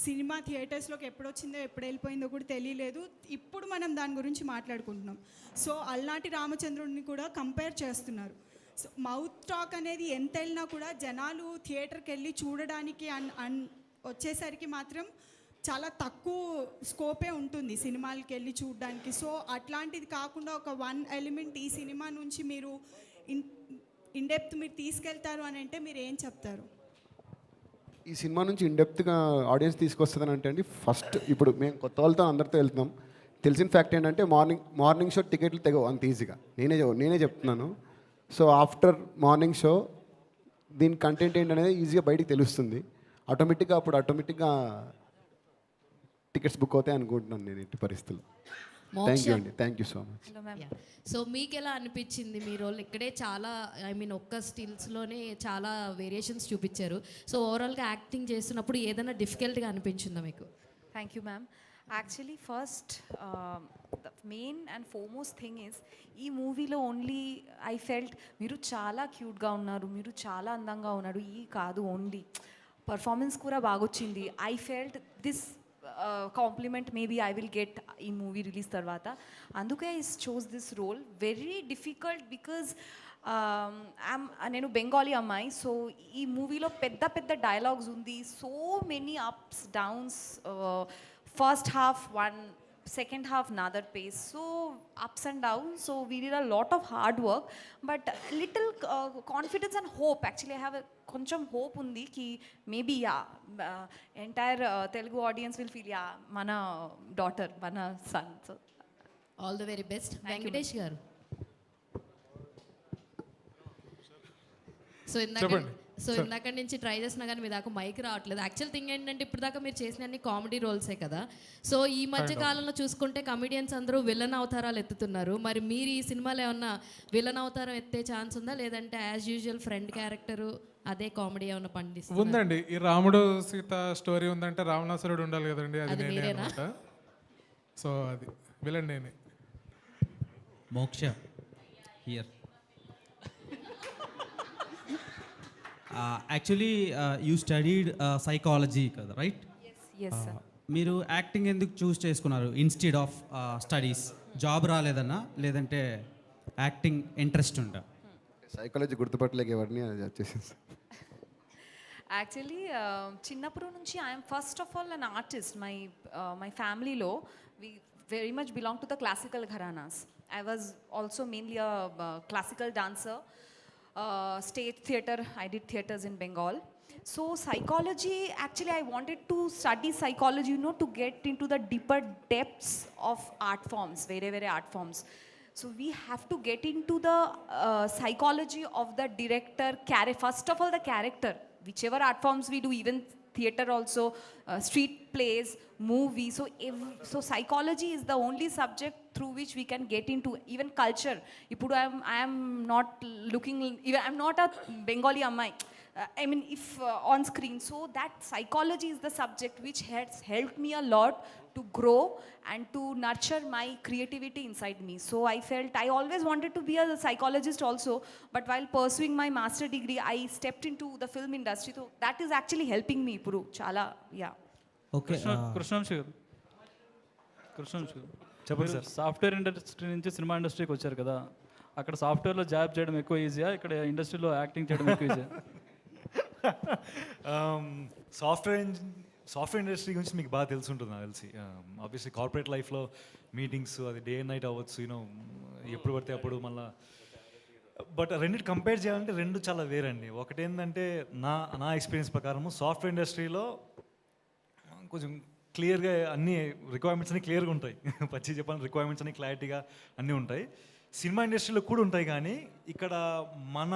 సినిమా థియేటర్స్లోకి ఎప్పుడు వచ్చిందో ఎప్పుడు వెళ్ళిపోయిందో కూడా తెలియలేదు. ఇప్పుడు మనం దాని గురించి మాట్లాడుకుంటున్నాం. సో అల్నాటి రామచంద్రుడిని కూడా కంపేర్ చేస్తున్నారు. సో మౌత్ టాక్ అనేది ఎంత వెళ్ళినా కూడా జనాలు థియేటర్కి వెళ్ళి చూడడానికి వచ్చేసరికి మాత్రం చాలా తక్కువ స్కోపే ఉంటుంది సినిమాలకి వెళ్ళి చూడడానికి. సో అట్లాంటిది కాకుండా ఒక వన్ ఎలిమెంట్ ఈ సినిమా నుంచి మీరు ఇన్డెప్త్ మీరు తీసుకెళ్తారు అని అంటే మీరు ఏం చెప్తారు? ఈ సినిమా నుంచి ఇన్డెప్త్గా ఆడియన్స్ తీసుకొస్తుందని అంటే అండి, ఫస్ట్ ఇప్పుడు మేము కొత్త వాళ్ళతో అందరితో వెళ్తున్నాం. తెలిసిన ఫ్యాక్ట్ ఏంటంటే మార్నింగ్ షో టికెట్లు తెగవు అంత ఈజీగా. నేనే చెప్తున్నాను. సో ఆఫ్టర్ మార్నింగ్ షో దీని కంటెంట్ ఏంటనేది ఈజీగా బయటికి తెలుస్తుంది. ఆటోమేటిక్గా టికెట్స్ బుక్ అవుతాయి అనుకుంటున్నాను నేను ఎట్టి పరిస్థితుల్లో. థ్యాంక్ యూ అండి, thank you so much. So మీకు ఎలా అనిపించింది? మీ రోల్ ఇక్కడే చాలా ఒక్క స్టిల్స్లోనే చాలా వేరియేషన్స్ చూపించారు. సో ఓవరాల్గా యాక్టింగ్ చేస్తున్నప్పుడు ఏదైనా డిఫికల్ట్గా అనిపించిందా మీకు? Thank you ma'am. Actually first the main and foremost thing is ఈ మూవీలో ఓన్లీ ఐ ఫెల్ట్ మీరు చాలా క్యూట్గా ఉన్నారు, మీరు చాలా అందంగా ఉన్నారు, ఈ కాదు ఓన్లీ పర్ఫార్మెన్స్ కూడా బాగొచ్చింది. I felt this compliment maybe I will get ఈ మూవీ రిలీజ్ తర్వాత. అందుకే I choose this role. Very difficult because నేను బెంగాలీ అమ్మాయి. సో ఈ మూవీలో పెద్ద పెద్ద డైలాగ్స్ ఉంది. So many ups downs. First half one, second half another pace, so ups and downs. So we did a lot of hard work, but little confidence and hope. Actually I have a koncham hope undi ki maybe entire Telugu audience will feel mana daughter, mana son. So all the very best. Venkatesh garu. So ఇందాక నుంచి try చేసినా కానీ మీ దాకా mic రావట్లేదు. Actual thing ఏంటంటే ఇప్పుడు దాకా మీరు చేసిన అన్ని కామెడీ రోల్సే కదా. సో ఈ మధ్య కాలంలో చూసుకుంటే కమెడియన్స్ అందరూ విలన్ అవతారాలు ఎత్తుతున్నారు. మరి మీరు ఈ సినిమాలో ఏమన్నా విలన్ అవతారం ఎత్తే ఛాన్స్ ఉందా, లేదంటే యాజ్ యూజువల్ ఫ్రెండ్ క్యారెక్టరు అదే కామెడీ ఏమన్నా పండిస్తుంది? ఉందండి. ఈ రాముడు సీత స్టోరీ ఉందంటే రావణాసురుడు ఉండాలి కదండి, అది నేనే అన్నమాట. సో అది విలన్ నేనే. Moksha here. Actually you studied psychology కదా, రైట్? yes sir. మీరు యాక్టింగ్ ఎందుకు చూస్ చేసుకున్నారు ఇన్స్టెడ్ ఆఫ్ స్టడీస్? జాబ్ రాలేదన్నా, లేదంటే యాక్టింగ్ ఇంట్రెస్ట్ ఉందా? సైకాలజీ గుర్తుపట్టలేక ఎవరిని అది వచ్చేసింది. యాక్చువల్లీ చిన్నప్పటి నుంచి I'm first of all an artist. My ఫ్యామిలీలో we very much belong to the classical gharanas. I was also mainly a classical dancer. Stage theatre, I did theatres in Bengal. So psychology, actually I wanted to study psychology, to get into the deeper depths of art forms, very art forms. So we have to get into the psychology of the director, first of all the character, whichever art forms we do, even theatre also, street plays, movies. So psychology is the only subject through which we can get into even culture. Ipudu I am not looking, even I'm not a Bengali ammai. I mean, if on screen. So that psychology is the subject which has helped me a lot to grow and to nurture my creativity inside me. So I felt I always wanted to be a psychologist also, but while pursuing my master degree, I stepped into the film industry. So that is actually helping me Puru chala. Yeah. Okay. Krishna Vamsi గారు చెప్పండి sir. Software industry నుంచి cinema ఇండస్ట్రీకి వచ్చారు కదా, అక్కడ సాఫ్ట్వేర్లో job చేయడం ఎక్కువ ఈజీయా, ఇక్కడ ఇండస్ట్రీలో యాక్టింగ్ చేయడం ఎక్కువ ఈజీయా? సాఫ్ట్వేర్ ఇండస్ట్రీ గురించి మీకు బాగా తెలిసి ఉంటుంది నాకు తెలిసి. ఆబ్వియస్లీ కార్పొరేట్ లైఫ్లో మీటింగ్స్ అది డే అండ్ నైట్ అవ్వచ్చు, ఎప్పుడు పడితే అప్పుడు మళ్ళీ. బట్ రెండింటి కంపేర్ చేయాలంటే రెండు చాలా వేరండి. ఒకటేంటంటే నా ఎక్స్పీరియన్స్ ప్రకారము సాఫ్ట్వేర్ ఇండస్ట్రీలో కొంచెం క్లియర్గా అన్ని రిక్వైర్మెంట్స్ అన్ని క్లియర్గా ఉంటాయి. పచ్చి చెప్పాలని రిక్వైర్మెంట్స్ అన్ని క్లారిటీగా అన్నీ ఉంటాయి. సినిమా ఇండస్ట్రీలో కూడా ఉంటాయి, కానీ ఇక్కడ మన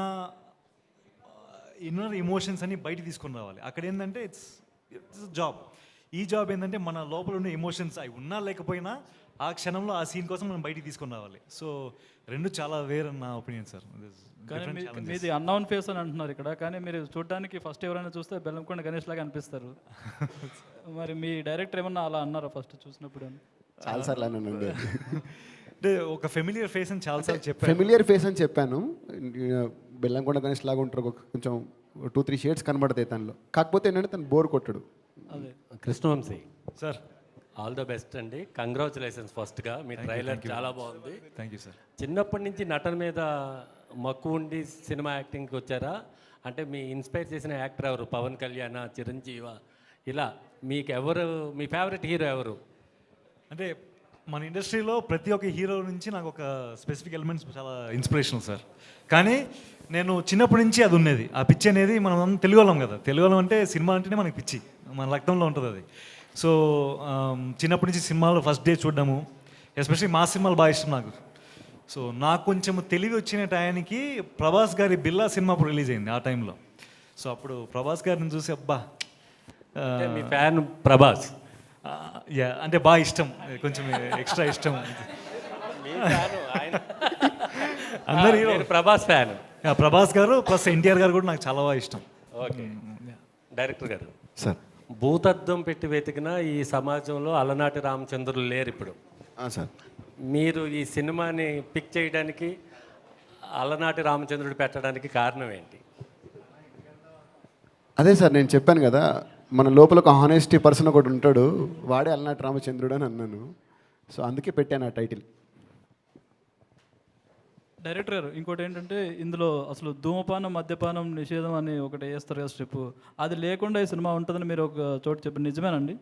ఇన్నర్ ఎమోషన్స్ అన్ని బయట తీసుకొని రావాలి. అక్కడ ఏంటంటే ఇట్స్ జాబ్. ఈ జాబ్ ఏంటంటే మన లోపల ఉన్న ఎమోషన్స్ అవి ఉన్నా లేకపోయినా ఆ క్షణంలో ఆ సీన్ కోసం మనం బయటికి తీసుకొని రావాలి. సో రెండు చాలా వేరే నా ఒపీనియన్ సార్. కానీ మీది అన్నౌన్ ఫేస్ అని అంటున్నారు ఇక్కడ, కానీ మీరు చూడడానికి ఫస్ట్ ఎవరైనా చూస్తే బెల్లంకొండ గణేష్ లాగా అనిపిస్తారు. మరి మీ డైరెక్టర్ ఏమన్నా అలా అన్నారా ఫస్ట్ చూసినప్పుడు? చాలాసార్లు అన్నానండి. అంటే ఒక ఫెమిలియర్ ఫేస్ అని చాలాసార్లు చెప్పాను. ఫెమిలియర్ ఫేస్ అని చెప్పాను. బెల్లంకొండ గణేష్ లాగా ఉంటారు, కొంచెం 2-3 షేడ్స్ కనబడతాయి తనలో. కాకపోతే ఏంటంటే తను బోర్ కొట్టడు. Krishna Vamsi sir, all the best అండి. కంగ్రాచులేషన్స్ ఫస్ట్గా, మీ ట్రైలర్ చాలా బాగుంది. Thank you sir. చిన్నప్పటి నుంచి నటన మీద మక్కువ ఉండి సినిమా యాక్టింగ్కి వచ్చారా? అంటే మీ ఇన్స్పైర్ చేసిన యాక్టర్ ఎవరు? పవన్ కళ్యాణ్, చిరంజీవ, ఇలా మీకు ఎవరు మీ ఫేవరెట్ హీరో ఎవరు? అంటే మన ఇండస్ట్రీలో ప్రతి ఒక్క హీరో నుంచి నాకు ఒక స్పెసిఫిక్ ఎలిమెంట్స్ చాలా ఇన్స్పిరేషనల్ సార్. కానీ నేను చిన్నప్పటి నుంచి అది ఉన్నది, ఆ పిచ్చి అనేది. మనం తెలుగు వాళ్ళం కదా, తెలుగు వాళ్ళం అంటే సినిమా అంటేనే మనకి పిచ్చి, మన రక్తంలో ఉంటుంది అది. సో చిన్నప్పటి నుంచి సినిమాలు ఫస్ట్ డే చూడడము, ఎస్పెషల్లీ మా సినిమాలు బాగా ఇష్టం నాకు. సో నాకు కొంచెం తెలివి వచ్చిన టయానికి ప్రభాస్ గారి బిల్లా సినిమా అప్పుడు రిలీజ్ అయింది ఆ టైంలో. సో అప్పుడు ప్రభాస్ గారిని చూసి అబ్బా, మీ ఫ్యాన్ ప్రభాస్? యా, అంటే బాగా ఇష్టం, కొంచెం ఎక్స్ట్రా ఇష్టం. అందరు హీరో ప్రభాస్ ఫ్యాన్. ప్రభాస్ గారు ప్లస్ ఎన్టీఆర్ గారు కూడా నాకు చాలా బాగా ఇష్టం. ఓకే, డైరెక్టర్ గారు సార్, భూతద్దం పెట్టి వెతికిన ఈ సమాజంలో అలనాటి రామచంద్రులు లేరు ఇప్పుడు. సార్, మీరు ఈ సినిమాని పిక్ చేయడానికి, అలనాటి రామచంద్రుడు పెట్టడానికి కారణం ఏంటి? అదే సార్, నేను చెప్పాను కదా, మన లోపల ఒక హానెస్టీ పర్సన్ ఒకటి ఉంటాడు, వాడే అలనాటి రామచంద్రుడు అని అన్నాను. సో అందుకే పెట్టాను ఆ టైటిల్. డైరెక్టర్ గారు, ఇంకోటి ఏంటంటే ఇందులో అసలు ధూమపానం మద్యపానం నిషేధం అని ఒకటి వేస్తారు కదా స్టెప్, అది లేకుండా ఈ సినిమా ఉంటుందని మీరు ఒక చోటు చెప్పారు, నిజమేనండి?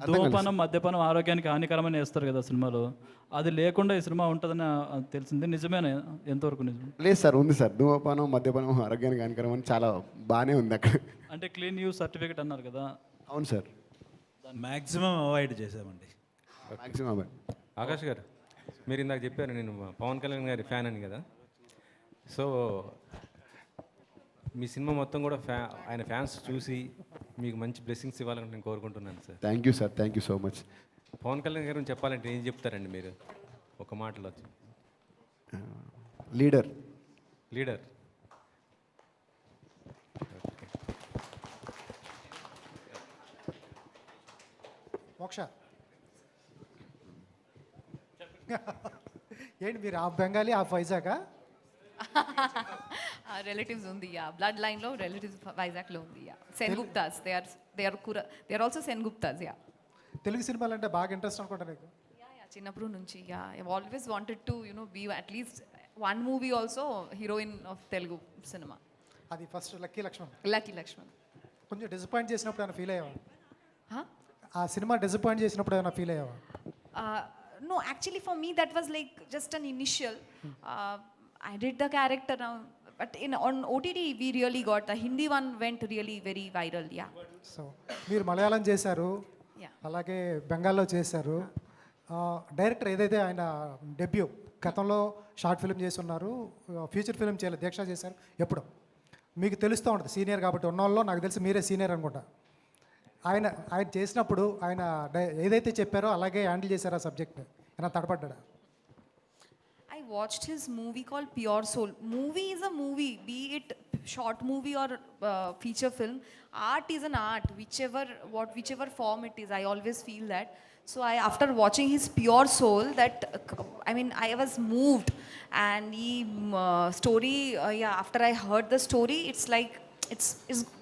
ధూమపానం మద్యపానం ఆరోగ్యానికి హానికరమని వేస్తారు కదా సినిమాలో, అది లేకుండా ఈ సినిమా ఉంటుందని తెలిసింది, నిజమేనా? ఎంతవరకు నిజం? లేదు సార్, ఉంది సార్. ధూమపానం మద్యపానం ఆరోగ్యానికి హానికరం అని చాలా బాగానే ఉంది అక్కడ. అంటే క్లీన్ యూస్ సర్టిఫికేట్ అన్నారు కదా. అవును సార్, మ్యాక్సిమం అవాయిడ్ చేసామండి. Maximum avoid. ఆకాష్ గారు, మీరు ఇందాక చెప్పారు నేను పవన్ కళ్యాణ్ గారి ఫ్యాన్ అని కదా. సో మీ సినిమా మొత్తం కూడా ఆయన ఫ్యాన్స్ చూసి మీకు మంచి బ్లెస్సింగ్స్ ఇవ్వాలని నేను కోరుకుంటున్నాను sir. Thank you sir, thank you so much. Pawan Kalyan garu చెప్పాలంటే ఏం చెప్తారండి మీరు ఒక మాటలో? లీడర్. లీడర్. మోక్ష ఏంటి మీరు హాఫ్ బెంగాలీ హాఫ్ వైజాగా? రిలేటివ్స్ ఉంది, యా. బ్లడ్ లైన్లో రిలేటివ్స్ వైజాగ్లో ఉంది, yeah. Senguptas, they are also Senguptas, yeah. Telugu సినిమాలు అంటే బాగా ఇంట్రెస్ట్ అనుకుంటా నీకు? యా, చిన్నప్పుడు నుంచి, yeah. I always wanted to be at least one movie also heroine of Telugu cinema. అది first Lucky Lakshman. Lucky Lakshman. కొంచెం డిసప్పాయింట్ చేసినప్పుడు ఏమైనా ఫీల్ అయ్యావా? ఆ సినిమా డిసప్పాయింట్ చేసినప్పుడు ఏమైనా ఫీల్ అయ్యావా? No, actually for me that was like just an initial. I did the character now, but on OTT we really got the Hindi one went really very viral, yeah. So మీరు మలయాళం చేశారు, Yeah. అలాగే బెంగాల్లో చేశారు. Director ఏదైతే ఆయన debut గతంలో short film చేసి ఉన్నారు, ఫ్యూచర్ ఫిల్మ్ చేయలేదు, దీక్ష చేశారు. ఎప్పుడు మీకు తెలుస్తూ ఉంటుంది సీనియర్ కాబట్టి, ఉన్న వాళ్ళు నాకు తెలిసి మీరే సీనియర్ అనుకుంటా. ఆయన చేసినప్పుడు ఆయన ఏదైతే చెప్పారో అలాగే హ్యాండిల్ చేశారు ఆ సబ్జెక్ట్, ఏమైనా తడపడ్డా? I watched his movie called Pure Soul. Movie is a movie, be it short movie or feature film. Art is an art, whichever form it is. I always feel that. So after watching his Pure Soul, I was moved, and the story, after I heard the story, it's like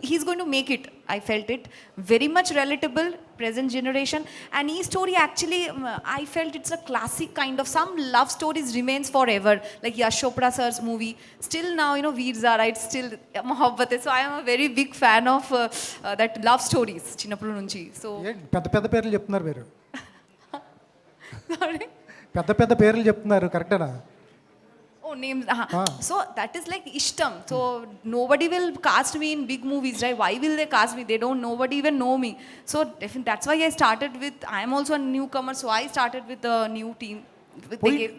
he's going to make it. I felt it very much relatable, present generation, and his story actually, I felt it's a classic kind of, some love stories remains forever, like Yash Chopra sir's movie. Still now, Veer Zara, it's still Mohabbat. So I am a very big fan of that love stories, Chinnapuru nunchi. So పెద్ద పేర్లు చెప్తున్నారు మీరు. పెద్ద పేర్లు చెప్తున్నారు, కరెక్టేనా? Oh, names. So that is like ishtam. So nobody will cast me in big movies, right? Why will they cast me? Nobody even know me. So that's why I started with, I am also a newcomer, so I started with the new team.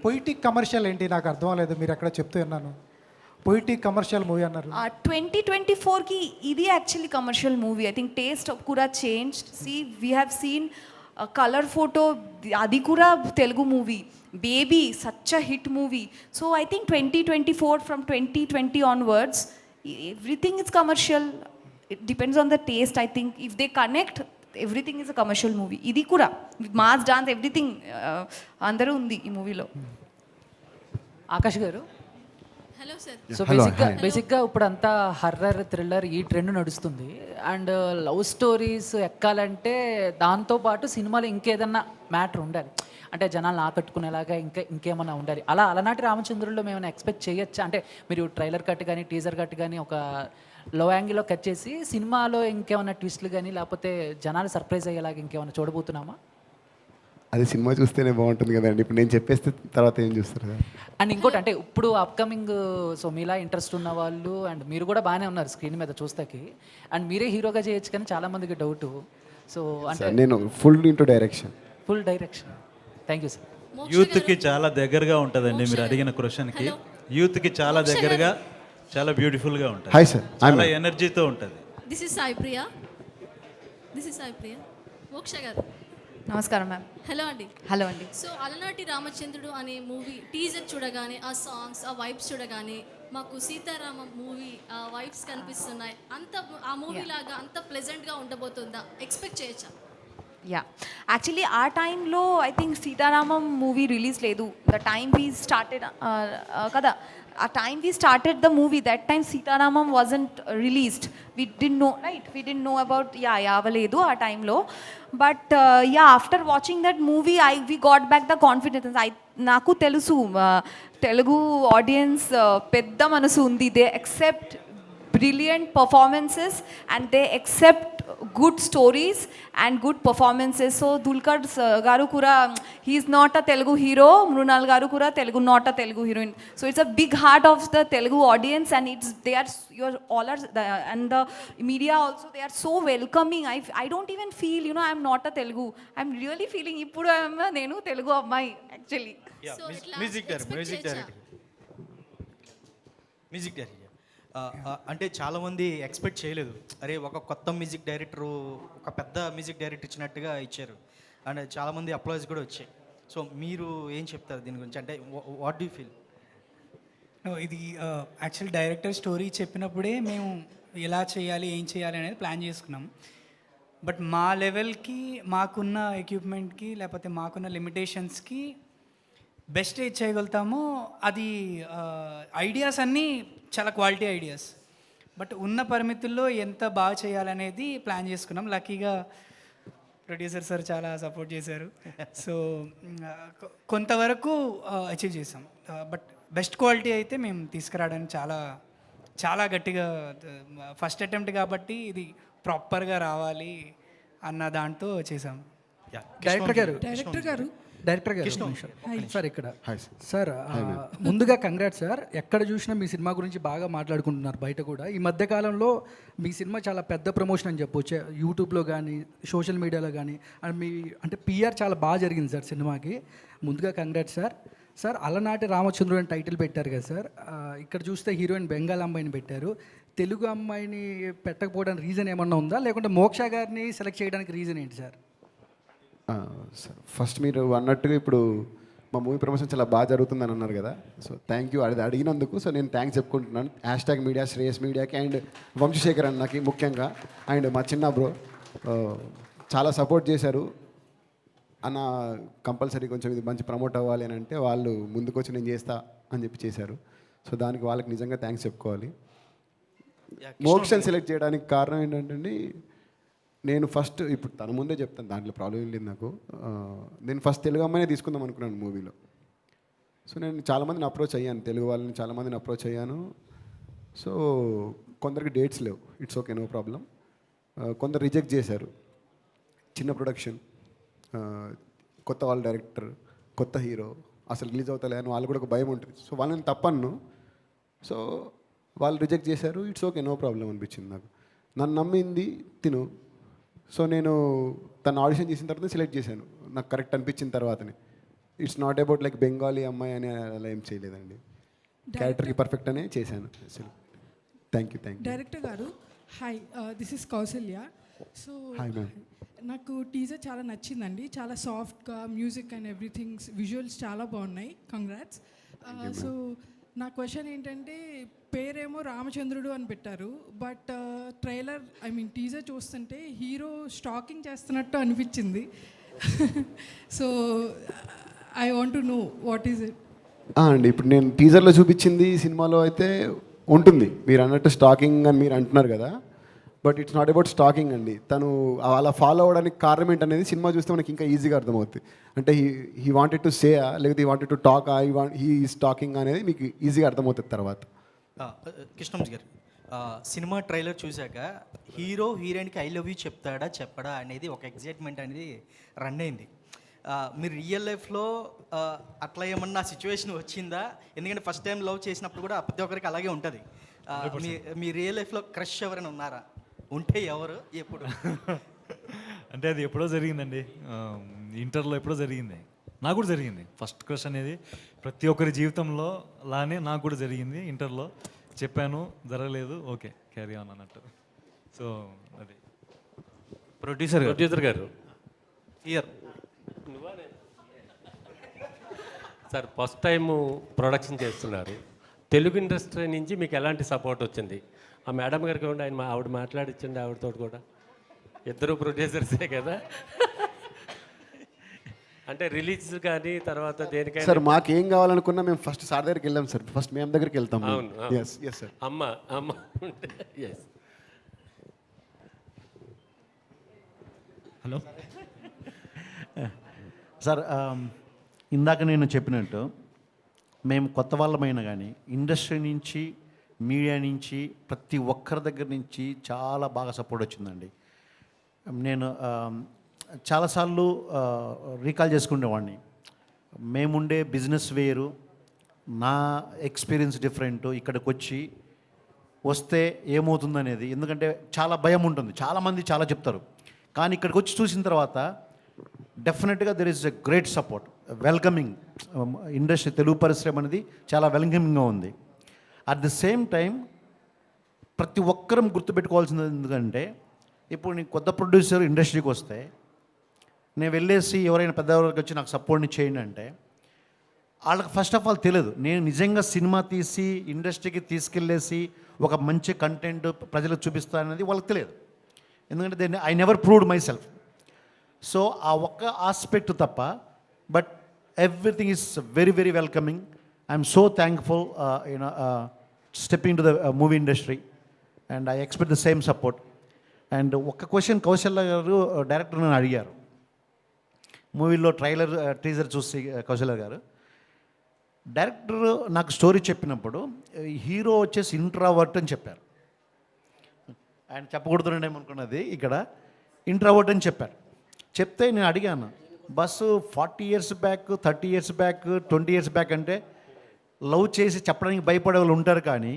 Poetic commercial ఏంటి నాకు అర్థం లేదు, మీరు ఎక్కడ చెప్తూ ఉన్నాను. Poetic commercial movie అన్నారు. 2024 ki idi actually commercial movie. I think taste of kura changed. See, we have seen a color photo, adi kura Telugu movie. Baby, such a hit movie. So I think 2024, from 2020 onwards, everything is commercial. It depends on the taste. I think if they connect, everything is a commercial movie. ఇది కూడా mass dance everything అందరూ ఉంది ఈ మూవీలో. Akash garu, hello sir. So బేసిక్గా ఇప్పుడు అంతా horror thriller ఈ ట్రెండ్ నడుస్తుంది. అండ్ లవ్ స్టోరీస్ ఎక్కాలంటే దాంతోపాటు సినిమాలో ఇంకేదన్నా మ్యాటర్ ఉండాలి, అంటే జనాలను ఆకట్టుకునేలాగా ఇంకేమన్నా ఉండాలి. అలనాటి రామచంద్రుల్లో మేము ఎక్స్పెక్ట్ చేయొచ్చా? అంటే మీరు ట్రైలర్ కట్ కానీ టీజర్ కట్ కానీ ఒక లో యాంగిల్లో కట్ చేసి సినిమాలో ఇంకేమన్నా ట్విస్ట్లు కానీ లేకపోతే జనాలు సర్ప్రైజ్ అయ్యేలాగా ఇంకేమన్నా చూడబోతున్నామా? అది సినిమా చూస్తేనే బాగుంటుంది కదండి. ఇప్పుడు నేను చెప్పేస్తే తర్వాత ఏం చూస్తారు కదా. అండ్ ఇంకోటి అంటే ఇప్పుడు అప్కమింగ్ సో మీలా ఇంట్రెస్ట్ ఉన్న వాళ్ళు అండ్ మీరు కూడా బాగానే ఉన్నారు స్క్రీన్ మీద చూస్తాకి, అండ్ మీరే హీరోగా చేయొచ్చు కానీ చాలా మందికి డౌట్. సో అంటే నేను full into direction. Full direction. Thank you sir. యూత్కి చాలా దగ్గరగా ఉంటుందండి మీరు అడిగిన క్వశ్చన్కి. యూత్కి చాలా దగ్గరగా, చాలా బ్యూటిఫుల్గా ఉంటుంది. Hi sir. చాలా ఎనర్జీతో ఉంటుంది. దిస్ ఇస్ సాయి ప్రియ. మోక్ష గారు నమస్కారం మ్యామ్. హలో అండి. హలో అండి. సో అలనాటి రామచంద్రుడు అనే మూవీ టీజర్ చూడగానే ఆ సాంగ్స్ ఆ వైబ్స్ చూడగానే మాకు సీతారామం మూవీ ఆ వైబ్స్ కనిపిస్తున్నాయి. అంత ఆ మూవీ లాగా అంత ప్లెజెంట్గా ఉండబోతుందా? ఎక్స్పెక్ట్ చేయొచ్చా? యా, యాక్చువల్లీ ఆ టైంలో I think Sita Ramam movie release లేదు. ద టైమ్ వీ స్టార్టెడ్ కదా, ఆ time we started the movie, that time Sita Ramam wasn't released. We didn't know right, we didn't know about అవ్వలేదు ఆ టైంలో. But after watching that movie we got back the confidence. నాకు తెలుసు Telugu audience పెద్ద మనసు ఉంది. They accept brilliant performances and they accept good stories and good performances. So Dulquer garu kura, he is not a Telugu hero, Mrunal garu kura Telugu not a Telugu heroine. So it's a big heart of the Telugu audience, and it's they are your all are and the media also, they are so welcoming. I don't even feel, you know, I'm not a Telugu. I'm really feeling ippudu I am nenu Telugu ammai actually. So music director అంటే చాలామంది expect చేయలేదు. అరే ఒక కొత్త music director ఒక పెద్ద music director ఇచ్చినట్టుగా ఇచ్చారు అండ్ చాలామంది అప్లాయిస్ కూడా వచ్చాయి. సో మీరు ఏం చెప్తారు దీని గురించి? అంటే వాట్ డూ ఫీల్? ఇది యాక్చువల్ డైరెక్టర్ స్టోరీ చెప్పినప్పుడే మేము ఎలా చేయాలి ఏం చేయాలి అనేది ప్లాన్ చేసుకున్నాం. బట్ మా లెవెల్కి మాకున్న ఎక్విప్మెంట్కి లేకపోతే మాకున్న లిమిటేషన్స్కి బెస్ట్ ఏది చేయగలుగుతామో అది ఐడియాస్ అన్నీ చాలా క్వాలిటీ ఐడియాస్, బట్ ఉన్న పరిమితుల్లో ఎంత బాగా చేయాలనేది ప్లాన్ చేసుకున్నాం. లక్కీగా ప్రొడ్యూసర్ సార్ చాలా సపోర్ట్ చేశారు. సో కొంతవరకు అచీవ్ చేసాం. బట్ బెస్ట్ క్వాలిటీ అయితే మేము తీసుకురావడానికి చాలా చాలా గట్టిగా ఫస్ట్ అటెంప్ట్ కాబట్టి ఇది ప్రాపర్గా రావాలి అన్న దాంతో చేసాం. డైరెక్టర్ గారు సార్ ఇక్కడ సార్ ముందుగా కంగ్రాట్స్ సార్. ఎక్కడ చూసినా మీ సినిమా గురించి బాగా మాట్లాడుకుంటున్నారు బయట కూడా. ఈ మధ్యకాలంలో మీ సినిమా చాలా పెద్ద ప్రమోషన్ అని చెప్పొచ్చు, యూట్యూబ్లో కానీ సోషల్ మీడియాలో కానీ. అండ్ మీ అంటే పిఆర్ చాలా బాగా జరిగింది సార్ సినిమాకి. ముందుగా కంగ్రాట్స్ సార్. సార్ అలనాటి రామచంద్రుడు అని టైటిల్ పెట్టారు కదా సార్. ఇక్కడ చూస్తే హీరోయిన్ బెంగాల్ అమ్మాయిని పెట్టారు. తెలుగు అమ్మాయిని పెట్టకపోవడానికి రీజన్ ఏమన్నా ఉందా, లేకుంటే మోక్ష గారిని సెలెక్ట్ చేయడానికి రీజన్ ఏంటి సార్? సార్ ఫస్ట్ మీరు అన్నట్టుగా ఇప్పుడు మా మూవీ ప్రమోషన్ చాలా బాగా జరుగుతుందని అన్నారు కదా. సో థ్యాంక్ యూ అది అడిగినందుకు. సో నేను థ్యాంక్స్ చెప్పుకుంటున్నాను #మీడియా, శ్రేయస్ మీడియాకి అండ్ వంశశేఖర్ అన్నకి ముఖ్యంగా, అండ్ మా చిన్న బ్రో చాలా సపోర్ట్ చేశారు అన్న. కంపల్సరీ కొంచెం ఇది మంచి ప్రమోట్ అవ్వాలి అని అంటే వాళ్ళు ముందుకొచ్చి నేను చేస్తా అని చెప్పి చేశారు. సో దానికి వాళ్ళకి నిజంగా థ్యాంక్స్ చెప్పుకోవాలి. మోక్షని సెలెక్ట్ చేయడానికి కారణం ఏంటంటే నేను ఫస్ట్ ఇప్పుడు తన ముందే చెప్తాను, దాంట్లో ప్రాబ్లం ఏం లేదు నాకు. నేను ఫస్ట్ తెలుగు అమ్మాయినే తీసుకుందాం అనుకున్నాను మూవీలో. సో నేను చాలామందిని అప్రోచ్ అయ్యాను, తెలుగు వాళ్ళని చాలామందిని అప్రోచ్ అయ్యాను. సో కొందరికి డేట్స్ లేవు, ఇట్స్ ఓకే, నో ప్రాబ్లం. కొందరు రిజెక్ట్ చేశారు. చిన్న ప్రొడక్షన్, కొత్త వాళ్ళ డైరెక్టర్, కొత్త హీరో, అసలు రిలీజ్ అవుతలే అని వాళ్ళు కూడా ఒక భయం ఉంటుంది. సో వాళ్ళని తప్పను. సో వాళ్ళు రిజెక్ట్ చేశారు, ఇట్స్ ఓకే, నో ప్రాబ్లం అనిపించింది నాకు. నన్ను నమ్మింది తిను. సో నేను తను ఆడిషన్ చేసిన తర్వాత సెలెక్ట్ చేశాను, నాకు కరెక్ట్ అనిపించిన తర్వాతనే. It's not about like Bengali అమ్మాయి అని అలా ఏం చేయలేదండి, క్యారెక్టర్కి పర్ఫెక్ట్ అనే చేశాను. Thank you. డైరెక్టర్ గారు hi, this is Kausalya. So hi ma'am. నాకు టీజర్ చాలా నచ్చిందండి, చాలా సాఫ్ట్గా మ్యూజిక్ అండ్ ఎవ్రీథింగ్, విజువల్స్ చాలా బాగున్నాయి. కంగ్రాట్స్. సో నా క్వశ్చన్ ఏంటంటే పేరేమో రామచంద్రుడు అని పెట్టారు, బట్ ట్రైలర్ టీజర్ చూస్తుంటే హీరో స్టాకింగ్ చేస్తున్నట్టు అనిపించింది. So I want to know what is it. అండి ఇప్పుడు నేను టీజర్లో చూపించింది సినిమాలో అయితే ఉంటుంది, మీరు అన్నట్టు స్టాకింగ్ అని మీరు అంటున్నారు కదా, but it's not about stalking అండి. తను అలా ఫాలో అవ్వడానికి కారణం ఏంటనేది సినిమా చూస్తే మనకి ఇంకా ఈజీగా అర్థమవుతుంది. అంటే హీ వాంటెడ్ టు సే లేకపోతే he wanted to talk he is talking అనేది మీకు ఈజీగా అర్థమవుతుంది తర్వాత. కృష్ణంజీ గారు, సినిమా ట్రైలర్ చూశాక హీరో హీరోయిన్కి ఐ లవ్ యూ చెప్తాడా చెప్పడా అనేది ఒక ఎగ్జైట్మెంట్ అనేది రన్ అయింది. మీరు రియల్ లైఫ్లో అట్లా ఏమన్నా సిచ్యువేషన్ వచ్చిందా? ఎందుకంటే ఫస్ట్ టైం లవ్ చేసినప్పుడు కూడా ప్రతి ఒక్కరికి అలాగే ఉంటుంది. మీ రియల్ లైఫ్లో క్రష్ ఎవరైనా ఉన్నారా? ఉంటే ఎవరు, ఎప్పుడు? అంటే అది ఎప్పుడో జరిగిందండి, ఇంటర్లో ఎప్పుడో జరిగింది. నాకు కూడా జరిగింది ఫస్ట్ క్రష్ అనేది. ప్రతి ఒక్కరి జీవితంలో లానే నాకు కూడా జరిగింది. ఇంటర్లో చెప్పాను, జరగలేదు, ఓకే క్యారీ ఆన్ అన్నట్టు. సో అది ప్రొడ్యూసర్ గారు year sir first time production చేస్తున్నారు. తెలుగు ఇండస్ట్రీ నుంచి మీకు ఎలాంటి సపోర్ట్ వచ్చింది? ఆ మేడం గారికి ఉండి ఆవిడ మాట్లాడించండి, ఆవిడతో కూడా. ఇద్దరు ప్రొడ్యూసర్సే కదా. అంటే రిలీజ్ కానీ తర్వాత దేనికైనా సార్ మాకేం కావాలనుకున్నా మేము ఫస్ట్ సార్ దగ్గరికి వెళ్ళాం సార్, ఫస్ట్ మేము దగ్గరికి వెళ్తాం. అవును, ఎస్ ఎస్ సార్. అమ్మ ఎస్. హలో సార్, ఇందాక నేను చెప్పినట్టు మేము కొత్త వాళ్ళమైనా కానీ ఇండస్ట్రీ నుంచి, మీడియా నుంచి, ప్రతి ఒక్కరి దగ్గర నుంచి చాలా బాగా సపోర్ట్ వచ్చిందండి. నేను చాలాసార్లు రీకాల్ చేసుకునేవాడిని. మేముండే బిజినెస్ వేరు, నా ఎక్స్పీరియన్స్ డిఫరెంట్. ఇక్కడికి వస్తే ఏమవుతుందనేది, ఎందుకంటే చాలా భయం ఉంటుంది. చాలామంది చాలా చెప్తారు, కానీ ఇక్కడికి వచ్చి చూసిన తర్వాత డెఫినెట్గా there is a great support, welcoming. Industry, Telugu పరిశ్రమ అనేది చాలా వెల్కమింగ్గా ఉంది. అట్ ది సేమ్ టైం ప్రతి ఒక్కరం గుర్తుపెట్టుకోవాల్సింది ఎందుకంటే, ఇప్పుడు నేను కొత్త ప్రొడ్యూసర్ ఇండస్ట్రీకి వస్తే నేను వెళ్ళేసి ఎవరైనా పెద్దవారికి వచ్చి నాకు సపోర్ట్ని చేయండి అంటే వాళ్ళకి ఫస్ట్ ఆఫ్ ఆల్ తెలియదు నేను నిజంగా సినిమా తీసి ఇండస్ట్రీకి తీసుకెళ్ళేసి ఒక మంచి కంటెంట్ ప్రజలకు చూపిస్తాననేది వాళ్ళకి తెలియదు. ఎందుకంటే I never proved my self. So ఆ ఒక్క ఆస్పెక్ట్ తప్ప, but everything is very very welcoming. I'm so thankful stepping to the movie industry and I expect the same support. And ఒక క్వశ్చన్ కౌశల్య గారు డైరెక్టర్ నన్ను అడిగారు మూవీలో టీజర్ చూసి. కౌశల్య గారు డైరెక్టర్ నాకు స్టోరీ చెప్పినప్పుడు హీరో వచ్చేసి ఇంట్రావర్ట్ అని చెప్పారు. ఆయన చెప్పకూడదు ఏమనుకున్నది, ఇక్కడ ఇంట్రావర్ట్ అని చెప్పారు. చెప్తే నేను అడిగాను, bus 40 years back, 30 years back, 20 years back అంటే లవ్ చేసి చెప్పడానికి భయపడే వాళ్ళు ఉంటారు, కానీ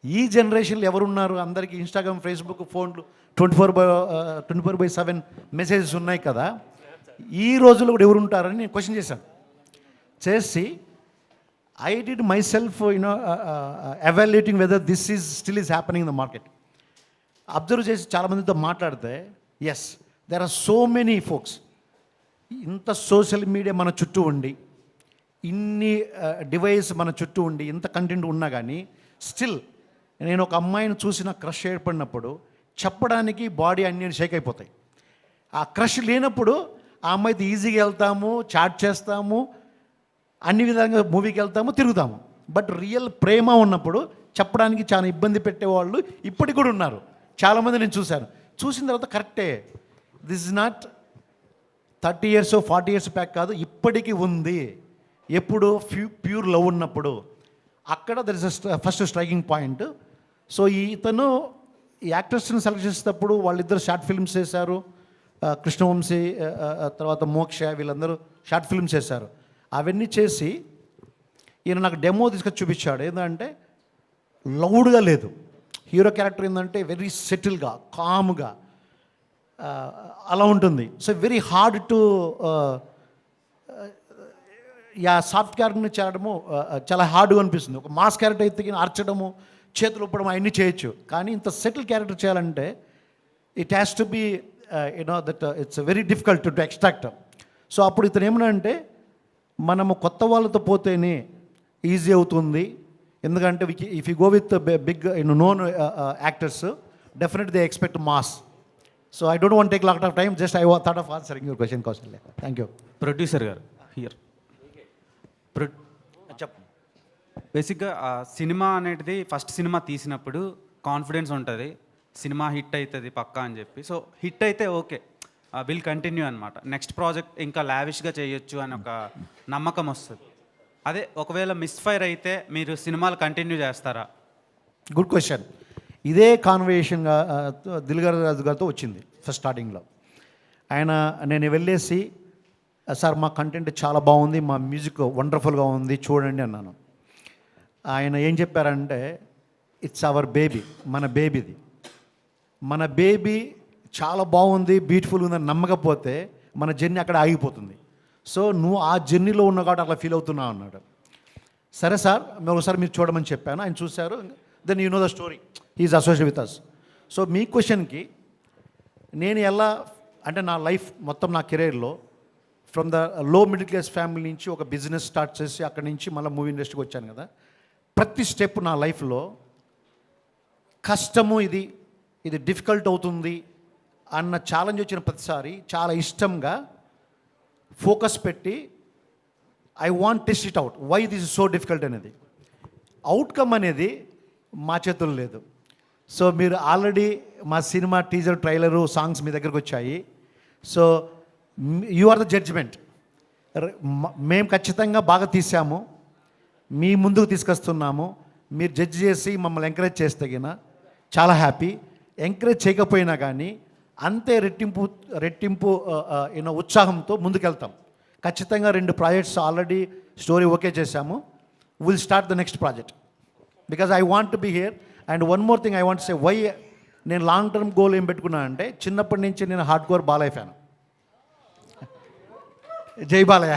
ఈ జనరేషన్లో ఎవరున్నారు? అందరికీ ఇన్స్టాగ్రామ్, ఫేస్బుక్, ఫోన్లు 24/7 మెసేజెస్ ఉన్నాయి కదా. ఈ రోజుల్లో కూడా ఎవరు ఉంటారని నేను క్వశ్చన్ చేశాను. చేసి I did myself evaluating whether this is still is happening in the market. Observe చేసి చాలామందితో మాట్లాడితే yes, there are so many folks. ఇంత సోషల్ మీడియా మన చుట్టూ ఉండి, ఇన్ని డివైస్ మన చుట్టూ ఉండి, ఇంత కంటెంట్ ఉన్నా కానీ స్టిల్ నేను ఒక అమ్మాయిని చూసిన క్రష్ ఏర్పడినప్పుడు చెప్పడానికి బాడీ అన్ని షేక్ అయిపోతాయి. ఆ క్రష్ లేనప్పుడు ఆ అమ్మాయితో ఈజీగా వెళ్తాము, చాట్ చేస్తాము, అన్ని విధంగా మూవీకి వెళ్తాము, తిరుగుతాము. బట్ రియల్ ప్రేమ ఉన్నప్పుడు చెప్పడానికి చాలా ఇబ్బంది పెట్టేవాళ్ళు ఇప్పటికి కూడా ఉన్నారు. చాలామంది నేను చూసిన తర్వాత కరెక్టే, this is not 30 years 40 years back కాదు, ఇప్పటికీ ఉంది. ఎప్పుడు ప్యూర్ లవ్ ఉన్నప్పుడు అక్కడ there is first striking point. So ఇతను ఈ యాక్టర్స్ని సెలెక్ట్ చేసేటప్పుడు వాళ్ళిద్దరు షార్ట్ ఫిల్మ్స్ చేశారు. కృష్ణవంశీ తర్వాత మోక్ష వీళ్ళందరూ షార్ట్ ఫిల్మ్స్ చేశారు. అవన్నీ చేసి ఈయన నాకు డెమో తీసుకొచ్చి చూపించాడు. ఏంటంటే లౌడ్గా లేదు, హీరో క్యారెక్టర్ ఏంటంటే వెరీ సెటిల్గా, కామ్గా అలా ఉంటుంది. So very hard to soft క్యారెక్టర్ని చేయడము చాలా హార్డ్గా అనిపిస్తుంది. ఒక మాస్ క్యారెక్టర్ అయితే అర్చడము, చేతులు ఊపడం అవన్నీ చేయొచ్చు, కానీ ఇంత సెటిల్ క్యారెక్టర్ చేయాలంటే it has to be that it's very difficult to extract. So అప్పుడు ఇతను ఏమన్నా అంటే మనము కొత్త వాళ్ళతో పోతేనే ఈజీ అవుతుంది, ఎందుకంటే if you go with big known actors definite they expect mass. So I don't want take lot of time, just I thought of answering your question Kaushalya. Thank you. Producer garu here. చెప్పు. బేసిక్గా cinema అనేది first cinema తీసినప్పుడు confidence ఉంటుంది, cinema hit అవుతుంది పక్కా అని చెప్పి. So hit అయితే ఓకే, విల్ కంటిన్యూ అనమాట, నెక్స్ట్ ప్రాజెక్ట్ ఇంకా లావిష్గా చేయొచ్చు అని ఒక నమ్మకం వస్తుంది. అదే ఒకవేళ మిస్ఫైర్ అయితే మీరు సినిమాలు కంటిన్యూ చేస్తారా? Good question. ఇదే కాన్వర్సేషన్గా దిల్రాజు గారితో వచ్చింది ఫస్ట్ స్టార్టింగ్లో. నేను వెళ్ళేసి సార్ మా కంటెంట్ చాలా బాగుంది, మా మ్యూజిక్ వండర్ఫుల్గా ఉంది చూడండి అన్నాను. ఆయన ఏం చెప్పారంటే ఇట్స్ అవర్ బేబీ, మన బేబీది, మన బేబీ చాలా బాగుంది బ్యూటిఫుల్ ఉందని నమ్మకపోతే మన జర్నీ అక్కడ ఆగిపోతుంది. సో నువ్వు ఆ జర్నీలో ఉన్న కాబట్టి అట్లా ఫీల్ అవుతున్నావు అన్నాడు. సరే సార్ ఒకసారి మీరు చూడమని చెప్పాను, ఆయన చూశారు. Then you know the story, is associate with us. So మీ క్వశ్చన్కి నేను ఎలా అంటే నా లైఫ్ మొత్తం నా కెరీర్లో from the low middle class family నుంచి ఒక బిజినెస్ స్టార్ట్ చేసి అక్కడి నుంచి మళ్ళీ మూవీ ఇండస్ట్రీకి వచ్చాను కదా. ప్రతి స్టెప్ నా లైఫ్లో కష్టము, ఇది డిఫికల్ట్ అవుతుంది అన్న ఛాలెంజ్ వచ్చిన ప్రతిసారి చాలా ఇష్టంగా ఫోకస్ పెట్టి I want test it out, why this is so difficult అనేది. అవుట్కమ్ అనేది మా చేతుల్లో లేదు. సో మీరు ఆల్రెడీ మా సినిమా టీజర్ ట్రైలరు సాంగ్స్ మీ దగ్గరకు వచ్చాయి. So you are the judgement. మేము ఖచ్చితంగా బాగా తీసాము, మీ ముందుకు తీసుకొస్తున్నాము, మీరు జడ్జ్ చేసి మమ్మల్ని ఎంకరేజ్ చేస్తే గిన చాలా హ్యాపీ. ఎంకరేజ్ చేయకపోయినా కానీ అంతే రెట్టింపు ఉత్సాహంతో ముందుకెళ్తాం. ఖచ్చితంగా 2 ప్రాజెక్ట్స్ ఆల్రెడీ స్టోరీ ఓకే చేశాము. Will start the next project because I want to be here. And one more thing I want say why నేను లాంగ్ టర్మ్ గోల్ ఏం పెట్టుకున్నా అంటే చిన్నప్పటి నుంచి నేను హార్డ్ కోర్ బాలయ్య ఫ్యాన్. జై బాలయ్య.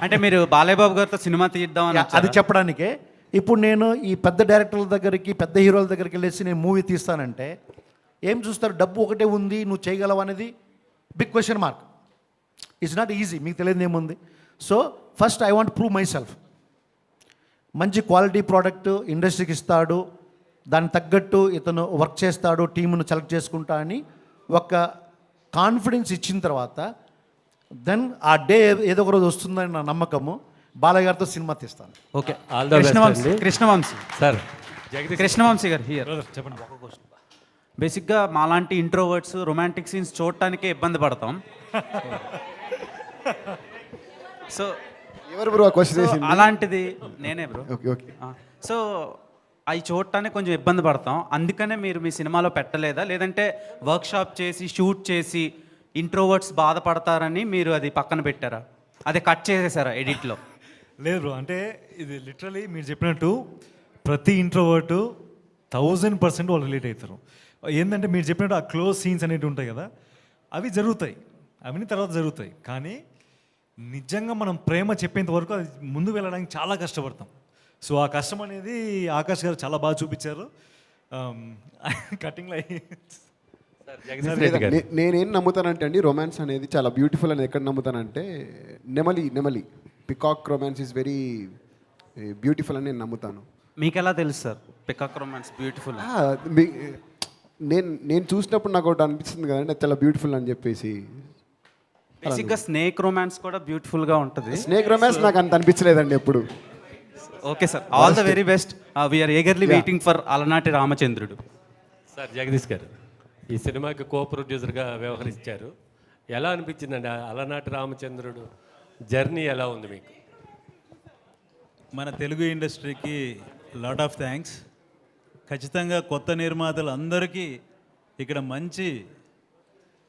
అంటే మీరు బాలయ్య బాబు గారితో సినిమా తీద్దామని అది చెప్పడానికే. ఇప్పుడు నేను ఈ పెద్ద డైరెక్టర్ల దగ్గరికి పెద్ద హీరోల దగ్గరికి వెళ్ళేసి నేను మూవీ తీస్తానంటే ఏం చూస్తారు, డబ్బు ఒకటే ఉంది, నువ్వు చేయగలవు అనేది big question mark. It's not easy, మీకు తెలియదు ఏముంది. So first I want prove myself. మంచి క్వాలిటీ ప్రోడక్ట్ ఇండస్ట్రీకి ఇస్తాడు, దానికి తగ్గట్టు ఇతను వర్క్ చేస్తాడు, టీమును సెలెక్ట్ చేసుకుంటా అని ఒక కాన్ఫిడెన్స్ ఇచ్చిన తర్వాత దెన్ ఆ డే ఏదో ఒక రోజు వస్తుందని నా నమ్మకము. బాలయ్య గారితో సినిమా తీస్తాను. ఓకే. కృష్ణవంశీ సార్, కృష్ణవంశీ గారు హియర్. చెప్పండి. బేసిక్గా మాలాంటి ఇంట్రోవర్ట్స్ రొమాంటిక్ సీన్స్ చూడటానికే ఇబ్బంది పడతాం. సో ఎవరు బ్రో క్వశ్చన్ చేసింది? అలాంటిది నేనే బ్రో. Okay okay. సో అవి చూడటానికి కొంచెం ఇబ్బంది పడతాం, అందుకనే మీరు మీ సినిమాలో పెట్టలేదా, లేదంటే వర్క్షాప్ చేసి షూట్ చేసి ఇంట్రోవర్ట్స్ బాధపడతారని మీరు అది పక్కన పెట్టారా, అది కట్ చేసేసారా ఎడిట్లో? లేదు బ్రో, అంటే ఇది లిటరలీ మీరు చెప్పినట్టు ప్రతి ఇంట్రోవర్టు 1000% వాళ్ళు రిలేట్ అవుతారు. ఏంటంటే మీరు చెప్పినట్టు ఆ క్లోజ్ సీన్స్ అనేవి ఉంటాయి కదా, అవి జరుగుతాయి, అవన్నీ తర్వాత జరుగుతాయి. కానీ నిజంగా మనం ప్రేమ చెప్పేంత వరకు అది ముందు వెళ్ళడానికి చాలా కష్టపడతాం. సో ఆ కష్టం అనేది ఆకాష్ గారు చాలా బాగా చూపించారు. కటింగ్లో నేనేం నమ్ముతానంటే అండి, రొమాన్స్ అనేది చాలా బ్యూటిఫుల్ అని ఎక్కడ నమ్ముతానంటే నెమలి peacock romance is very beautiful అని నేను నమ్ముతాను. మీకు ఎలా తెలుసు సార్ పికాక్ రొమాన్స్ బ్యూటిఫుల్? నేను చూసినప్పుడు నాకు ఒకటి అనిపిస్తుంది కదండి, చాలా బ్యూటిఫుల్ అని చెప్పేసి. బేసిక్గా స్నేక్ రొమాన్స్ కూడా బ్యూటిఫుల్గా ఉంటుంది. స్నేక్ రొమాన్స్ నాకు అంత అనిపించలేదండి ఎప్పుడు. Okay sir, all the very best. We're eagerly waiting for Alanati Ramachandrudu. Sir Jagadish గారు ఈ సినిమాకి కో ప్రొడ్యూసర్గా వ్యవహరించారు, ఎలా అనిపించిందండి అలనాటి రామచంద్రుడు జర్నీ ఎలా ఉంది మీకు? మన తెలుగు ఇండస్ట్రీకి లాట్ ఆఫ్ థ్యాంక్స్. ఖచ్చితంగా కొత్త నిర్మాతలు అందరికీ ఇక్కడ మంచి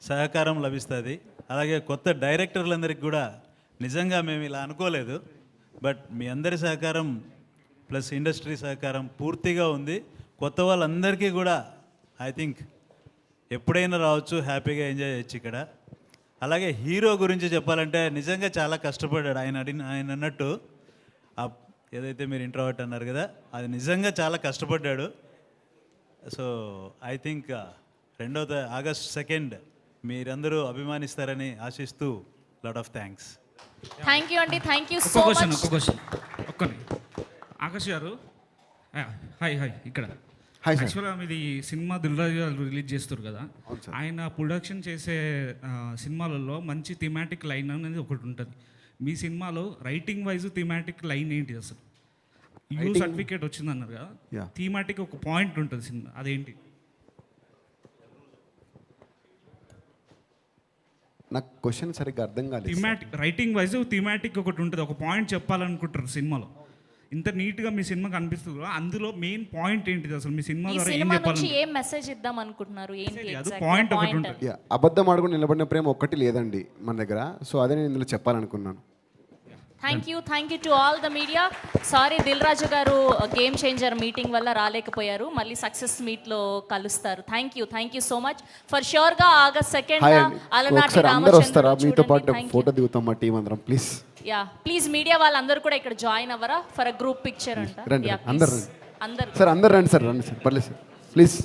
సహకారం లభిస్తుంది. అలాగే కొత్త డైరెక్టర్లందరికీ కూడా నిజంగా మేము ఇలా అనుకోలేదు, బట్ మీ అందరి సహకారం ప్లస్ ఇండస్ట్రీ సహకారం పూర్తిగా ఉంది. కొత్త వాళ్ళందరికీ కూడా ఐ థింక్ ఎప్పుడైనా రావచ్చు, హ్యాపీగా ఎంజాయ్ చేయొచ్చు ఇక్కడ. అలాగే హీరో గురించి చెప్పాలంటే నిజంగా చాలా కష్టపడ్డాడు. ఆయన అన్నట్టు ఏదైతే మీరు ఇంట్రోవర్ట్ అన్నారు కదా, అది నిజంగా చాలా కష్టపడ్డాడు. సో ఐ థింక్ 2వ ఆగస్ట్ 2 మీరందరూ అభిమానిస్తారని ఆశిస్తూ lot of thanks. Thank you అండి, thank you so much. Question Akash garu hi hi ఇక్కడ హాయ్ సార్. యాక్చువల్గా మీది సినిమా దిల్రాజు గారు రిలీజ్ చేస్తారు కదా, ఆయన ప్రొడక్షన్ చేసే సినిమాలలో మంచి థీమాటిక్ లైన్ అనేది ఒకటి ఉంటుంది. మీ సినిమాలో రైటింగ్ వైజ్ థీమాటిక్ లైన్ ఏంటి అసలు? యూ సర్టిఫికేట్ వచ్చింది అన్నారు కదా, థీమాటిక్ ఒక పాయింట్ ఉంటుంది సినిమా, అదేంటి? నాకు క్వశ్చన్ సరిగ్గా అర్థం కాలేదు. థీమాటిక్ రైటింగ్ వైజ్ థీమాటిక్ ఒకటి ఉంటుంది, ఒక పాయింట్ చెప్పాలనుకుంటారు సినిమాలో. ఇంత నీట్గా మీ సినిమా కనిపిస్తుంది, అందులో మెయిన్ పాయింట్ ఏంటిది అసలు? మీ సినిమా ఈ ద్వారా ఏం సినిమా నుంచి చెప్పాలి? ఏం మెసేజ్ ఇద్దాం అనుకుంటున్నారు? ఏంటి అది పాయింట్ ఒకటి ఉంటుంది. అబద్ధం ఆడుకుని నిలబడిన ప్రేమ ఒక్కటి లేదండి మన దగ్గర. సో అదే నేను ఇందులో చెప్పాలనుకున్నాను. Thank you to all the media. Sorry Dil Raju garu Game changer meeting వల్ల రాలేకపోయారు, మళ్ళీ సక్సెస్ మీట్లో కలుస్తారు. Thank you so much. For ష్యూర్గా August 2nd హాయ్ అండి, ఒకసారి అందరు వస్తారా? మీతో పాటు ఫోటో దిగుతాం మా టీం అందరం, ప్లీజ్. ప్లీజ్ మీడియా వాళ్ళందరూ కూడా ఇక్కడ జాయిన్ అవ్వరా ఫర్ అ గ్రూప్ పిక్చర్ అంట. రండి అందరు రండి అందరు సార్, అందరు రండి సార్, రండి సార్, పర్లేదు సార్, ప్లీజ్.